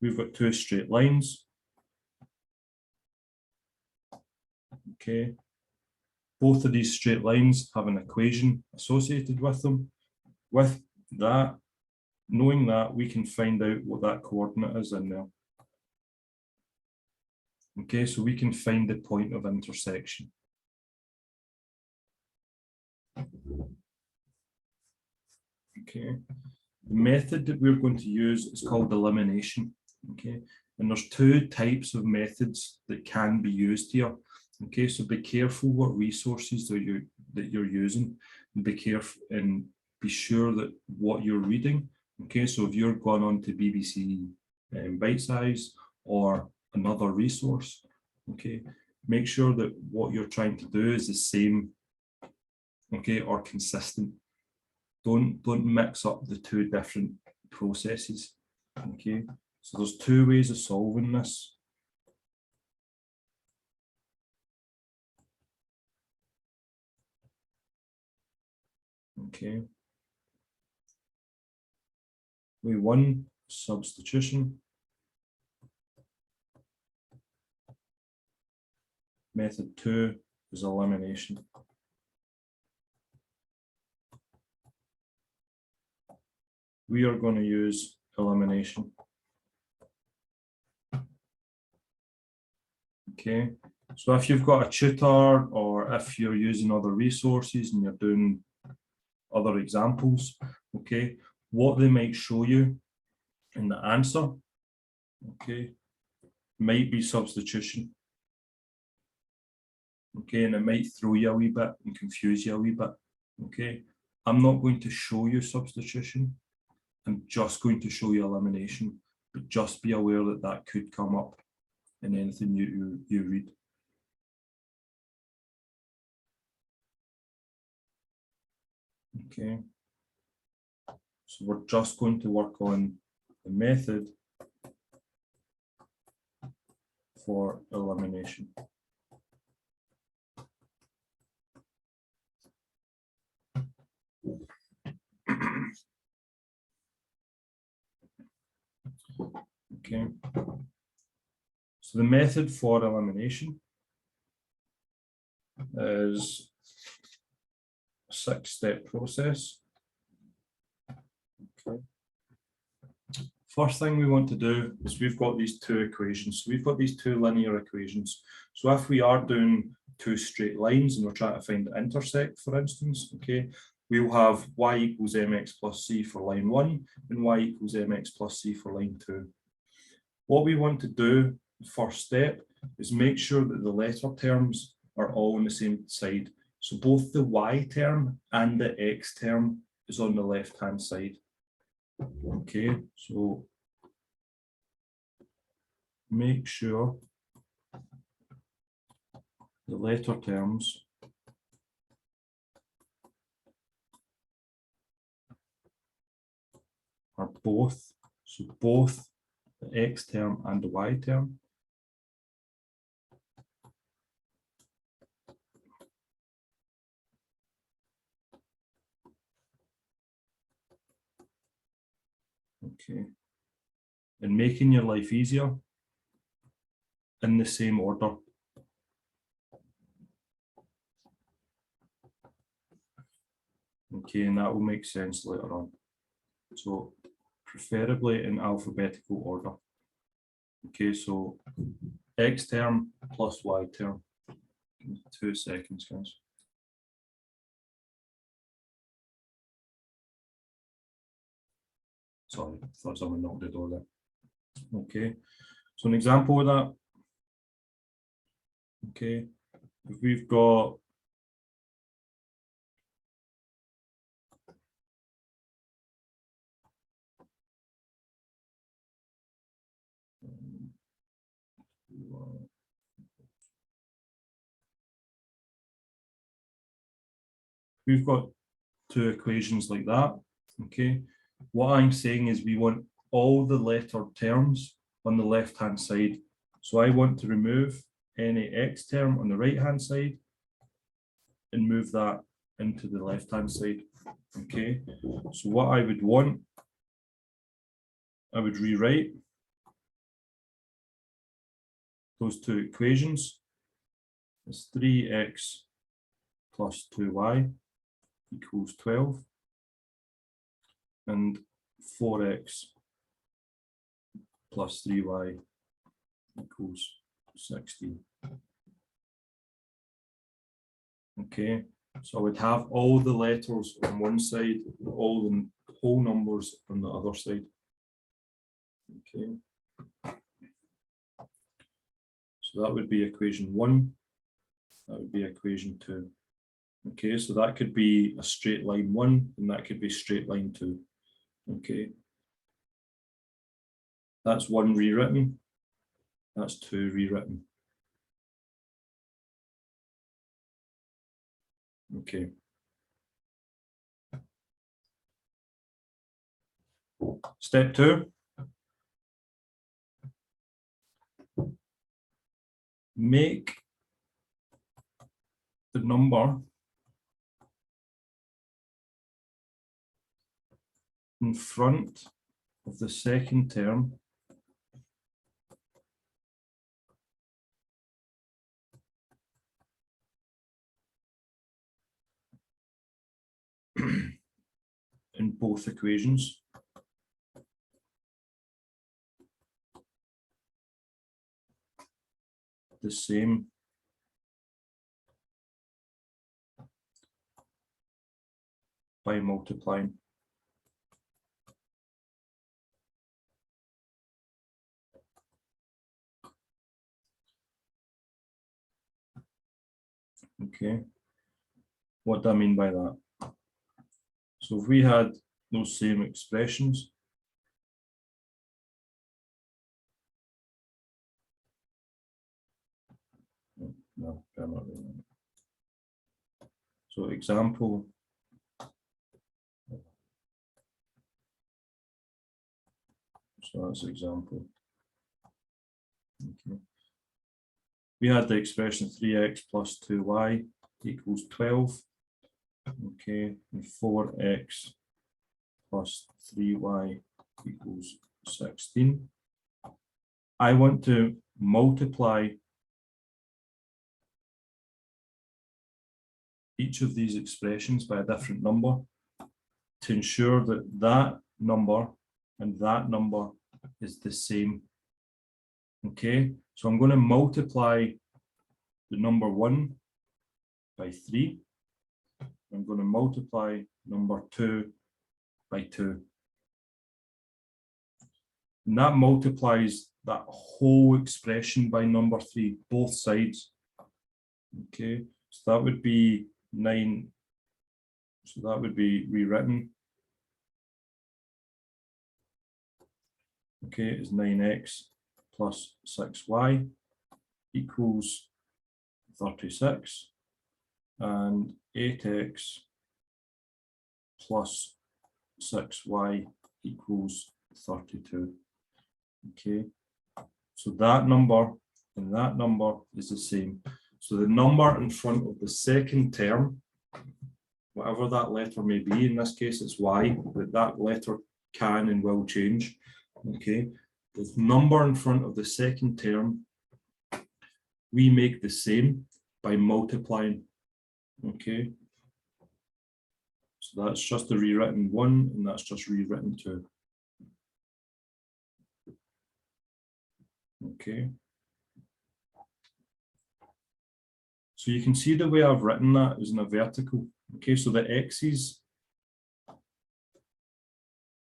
We've got two straight lines. Okay, both of these straight lines have an equation associated with them. With that, knowing that, we can find out what that coordinate is in there. Okay, so we can find the point of intersection. Okay, the method that we're going to use is called elimination. Okay, and there's two types of methods that can be used here. Okay, so be careful what resources that you're using, and be careful and be sure that what you're reading. Okay, so if you're going on to BBC Bite Size or another resource, okay, make sure that what you're trying to do is the same, okay, or consistent. Don't mix up the two different processes. Okay, so there's two ways of solving this. Okay, way one, substitution. Method two is elimination. We are going to use elimination. Okay, so if you've got a tutor or if you're using other resources and you're doing other examples, okay, what they might show you in the answer, okay, might be substitution. Okay, and it might throw you a wee bit and confuse you a wee bit. Okay, I'm not going to show you substitution. I'm just going to show you elimination, but just be aware that that could come up in anything you read. Okay, so we're just going to work on the method for elimination. Okay, so the method for elimination is a 6-step process. Okay. First thing we want to do is we've got these two equations. So we've got these two linear equations. So if we are doing two straight lines and we're trying to find the intersect, for instance, okay, we'll have y equals mx plus c for line 1 and y equals mx plus c for line 2. What we want to do, the first step, is make sure that the letter terms are all on the same side. So both the y term and the x term is on the left-hand side. Okay, so make sure the letter terms are both, so both the x term and the y term Okay. And making your life easier in the same order. Okay, and that will make sense later on. So preferably in alphabetical order. Okay, so X term plus Y term. 2 seconds, guys. Sorry, thought someone knocked the door there. Okay, so an example of that. Okay, if we've got two equations like that. Okay, what I'm saying is we want all the letter terms on the left hand side. So I want to remove any X term on the right hand side and move that into the left hand side. Okay, so what I would want, I would rewrite those two equations as 3x plus 2y equals 12 and 4x plus 3y equals 16. Okay, so I would have all the letters on one side, all the whole numbers on the other side. Okay, so that would be equation 1, that would be equation 2. Okay, so that could be a straight line 1 and that could be straight line 2. Okay, that's 1 rewritten, that's 2 rewritten. Okay. Step 2. Make the number in front of the second term in both equations. The same by multiplying. Okay, what do I mean by that? So if we had those same expressions, no, they're not really. So example, so that's example. Okay. We had the expression 3x plus 2y equals 12. Okay, and 4x plus 3y equals 16. I want to multiply each of these expressions by a different number to ensure that that number and that number is the same. Okay, so I'm going to multiply the number 1 by 3. I'm going to multiply number 2 by 2. And that multiplies that whole expression by number 3, both sides. Okay, so that would be 9. So that would be rewritten. Okay, is 9x plus 6y equals 36, and 8x plus 6y equals 32. Okay, so that number and that number is the same. So the number in front of the second term, whatever that letter may be, in this case it's y, but that letter can and will change. Okay, the number in front of the second term, we make the same by multiplying. Okay, so that's just a rewritten 1, and that's just rewritten 2. Okay. So you can see the way I've written that is in a vertical. Okay, so the x's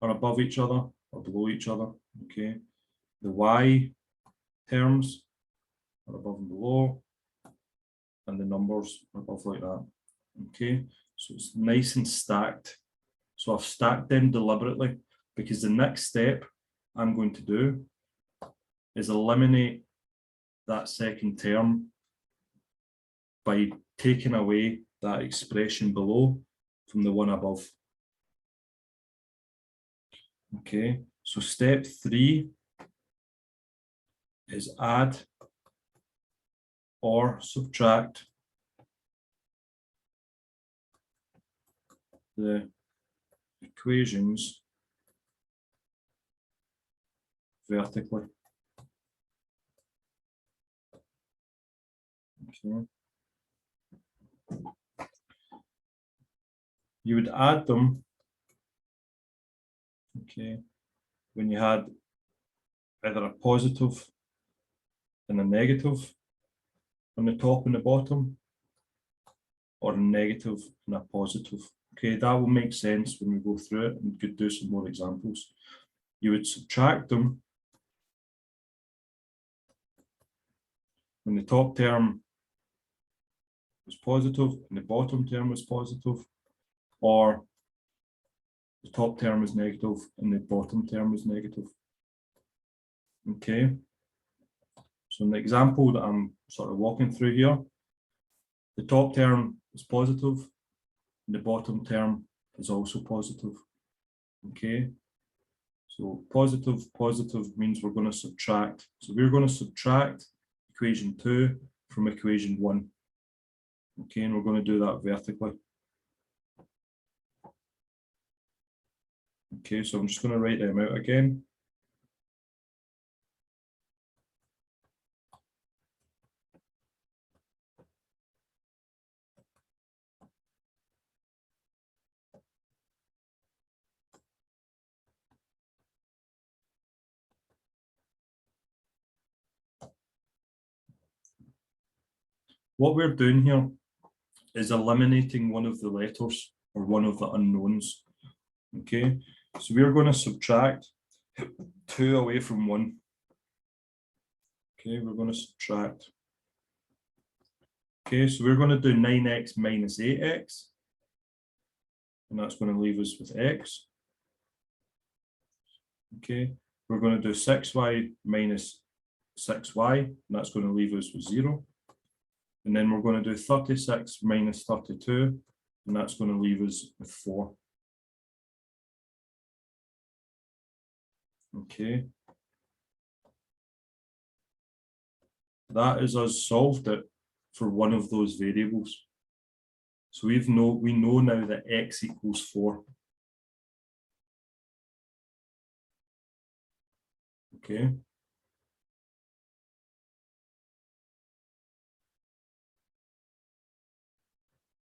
are above each other or below each other. Okay, the y terms are above and below, and the numbers are above like that. Okay, so it's nice and stacked. So I've stacked them deliberately because the next step I'm going to do is eliminate that second term by taking away that expression below from the one above. Okay, so step 3 is add or subtract the equations vertically. Okay. You would add them, okay, when you had either a positive and a negative on the top and the bottom, or a negative and a positive. Okay, that will make sense when we go through it and could do some more examples. You would subtract them when the top term was positive and the bottom term was positive, or the top term is negative and the bottom term is negative. Okay, so in the example that I'm sort of walking through here, the top term is positive and the bottom term is also positive. Okay, so positive, positive means we're going to subtract. So we're going to subtract equation 2 from equation 1. Okay, and we're going to do that vertically. Okay, so I'm just going to write them out again. What we're doing here is eliminating one of the letters or one of the unknowns. Okay, so we're going to subtract 2 away from 1. Okay, we're going to subtract. Okay, so we're going to do 9x minus 8x, and that's going to leave us with x. Okay, we're going to do 6y minus 6y, and that's going to leave us with 0. And then we're going to do 36 minus 32, and that's going to leave us with 4. Okay. That is us solved it for one of those variables. So we know now that x equals 4. Okay.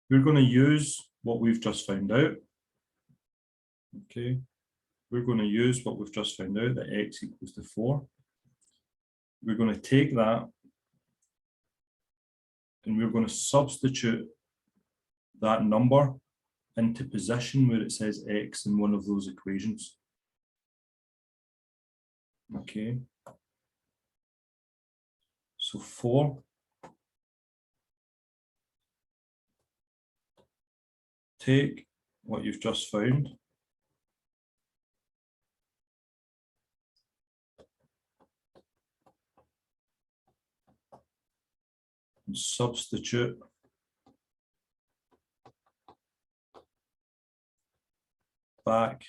We're going to use what we've just found out. Okay. We're going to use what we've just found out, that x equals to 4. We're going to take that and we're going to substitute that number into position where it says x in one of those equations. Okay. So 4 take what you've just found and substitute back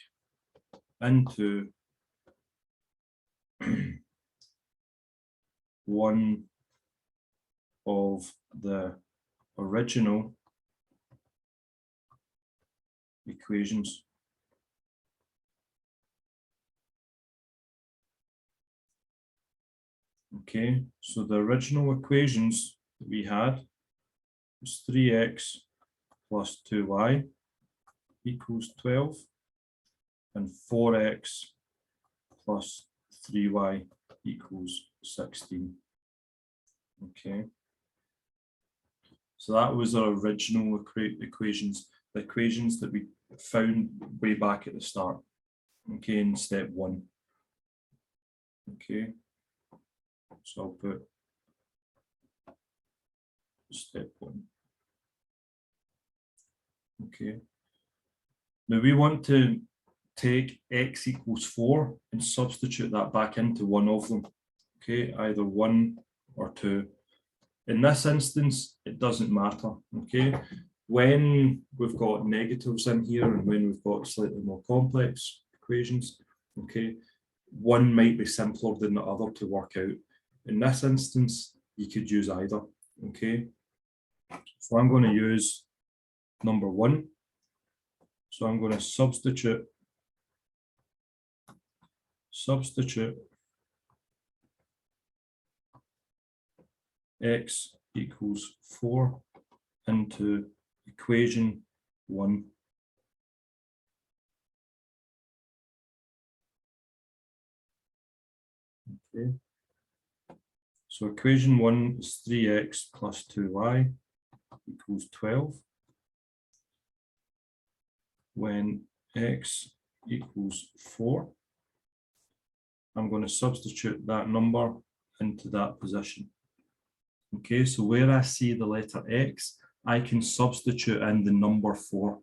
into one of the original equations. Okay, so the original equations that we had was 3x plus 2y equals 12 and 4x plus 3y equals 16. Okay. So that was our original equations, the equations that we found way back at the start. Okay, in step 1. Okay. So I'll put step 1. Okay. Now we want to take x equals 4 and substitute that back into one of them. Okay, either 1 or 2. In this instance, it doesn't matter. Okay, when we've got negatives in here and when we've got slightly more complex equations, okay, one might be simpler than the other to work out. In this instance, you could use either. Okay, so I'm going to use number 1. So I'm going to substitute x equals 4 into equation 1. Okay. So equation 1 is 3x plus 2y equals 12. When x equals 4, I'm going to substitute that number into that position. Okay, so where I see the letter x, I can substitute in the number 4.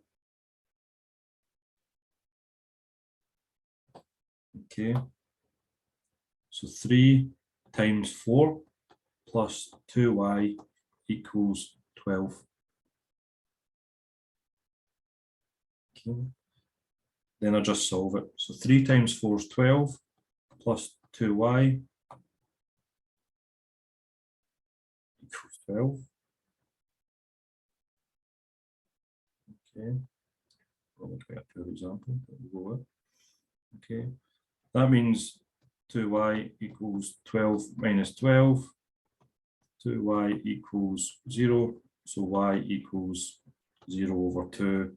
Okay, so 3 times 4 plus 2y equals 12. Okay. Then I just solve it. So 3 times 4 is 12 plus 2y equals 12. Okay. Well, let's get a poor example, but we'll go with. Okay. That means 2y equals 12 minus 12. 2y equals 0. So y equals 0 over 2,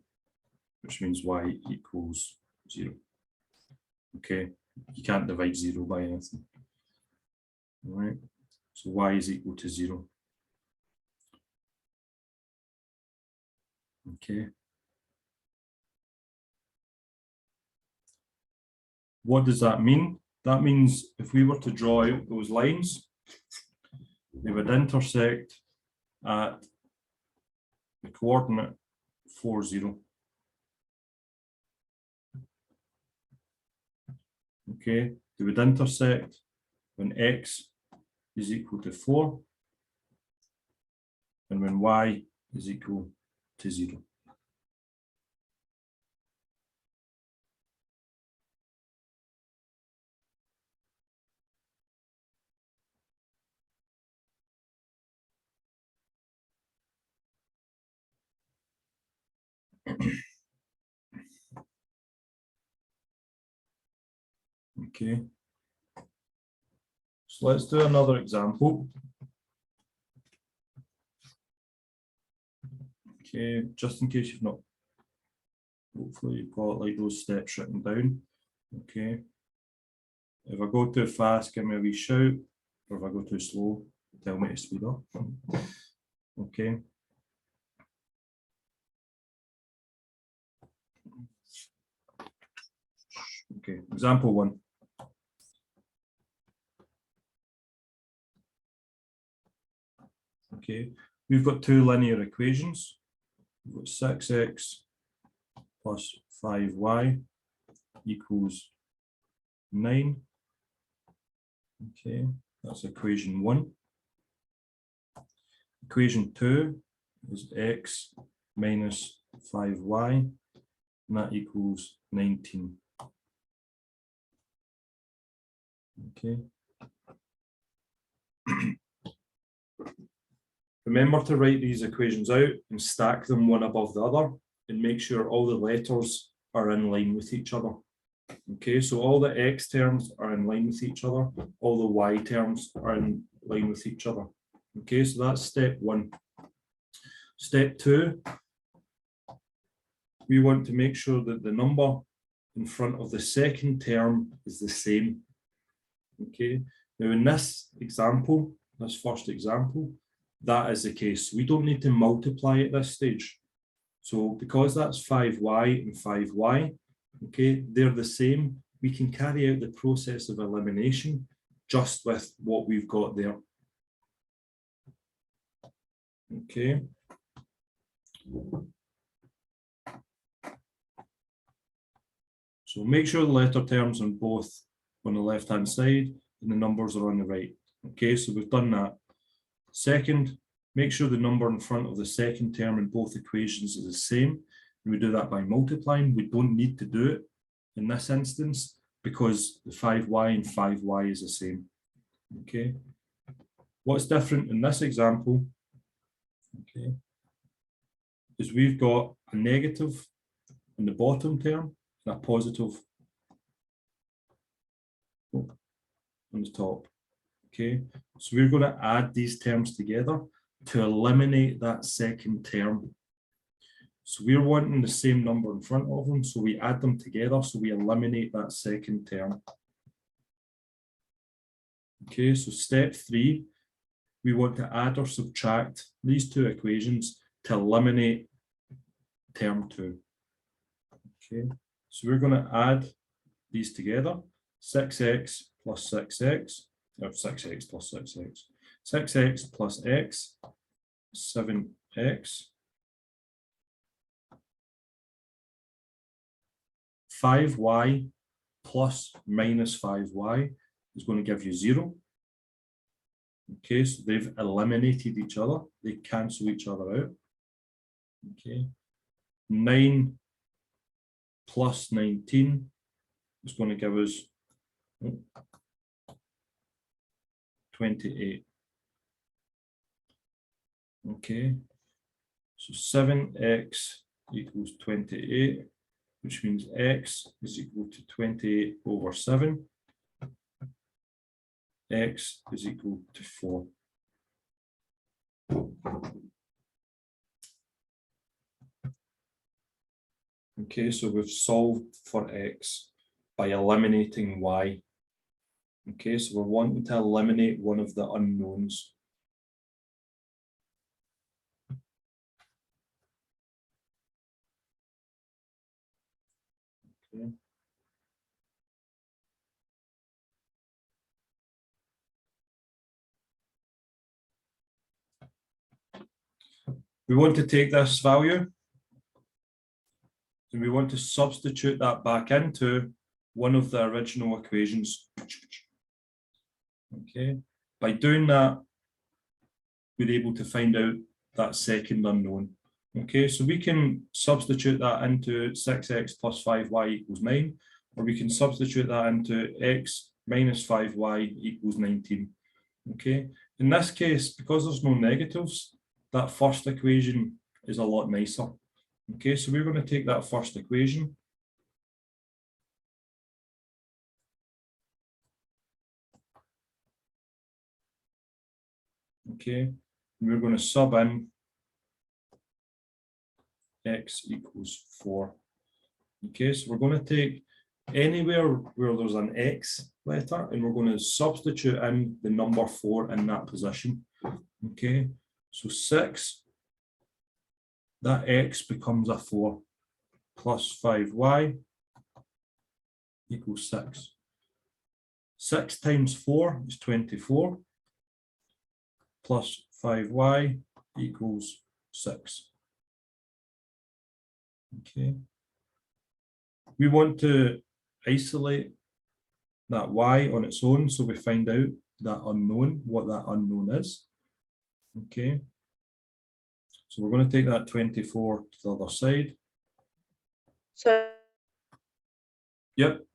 which means y equals 0. Okay. You can't divide 0 by anything. All right. So y is equal to 0. Okay. What does that mean? That means if we were to draw out those lines, they would intersect at the coordinate 4, 0. Okay, they would intersect when x is equal to 4 and when y is equal to 0. Okay, so let's do another example. Okay, just in case you've not, hopefully you've got like those steps written down. Okay, if I go too fast, give me a wee shout, or if I go too slow, tell me to speed up. Okay. Okay, example 1. Okay, we've got two linear equations. We've got 6x plus 5y equals 9. Okay, that's equation 1. Equation 2 is x minus 5y, and that equals 19. Okay. Remember to write these equations out and stack them one above the other and make sure all the letters are in line with each other. Okay, so all the x terms are in line with each other, all the y terms are in line with each other. Okay, so that's step one. Step two, we want to make sure that the number in front of the second term is the same. Okay, now in this example, this first example, that is the case. We don't need to multiply at this stage. So because that's 5y and 5y, okay, they're the same. We can carry out the process of elimination just with what we've got there. Okay. So make sure the letter terms on both on the left-hand side and the numbers are on the right. Okay, so we've done that. Second, make sure the number in front of the second term in both equations is the same. And we do that by multiplying. We don't need to do it in this instance because the 5y and 5y is the same. Okay. What's different in this example, okay, is we've got a negative in the bottom term and a positive on the top. Okay, so we're going to add these terms together to eliminate that second term. So we're wanting the same number in front of them, so we add them together, so we eliminate that second term. Okay, so step three, we want to add or subtract these two equations to eliminate term two. Okay, so we're going to add these together, 6x plus 6x, or 6x plus 6x, 6x plus x, 7x, 5y plus minus 5y is going to give you 0. Okay, so they've eliminated each other. They cancel each other out. Okay, 9 plus 19 is going to give us 28. Okay, so 7x equals 28, which means x is equal to 28 over 7. X is equal to 4. Okay, so we've solved for x by eliminating y. Okay, so we're wanting to eliminate one of the unknowns. Okay. We want to take this value and we want to substitute that back into one of the original equations. Okay, by doing that, we're able to find out that second unknown. Okay, so we can substitute that into 6x plus 5y equals 9, or we can substitute that into x minus 5y equals 19. Okay, in this case, because there's no negatives, that first equation is a lot nicer. Okay, so we're going to take that first equation. Okay, and we're going to sub in x equals 4. Okay, so we're going to take anywhere where there's an x letter and we're going to substitute in the number 4 in that position. Okay, so 6, that x becomes a 4, plus 5y equals 6. 6 times 4 is 24, plus 5y equals 6. Okay. We want to isolate that y on its own, so we find out that unknown, what that unknown is. Okay. So we're going to take that 24 to the other side. So Yep.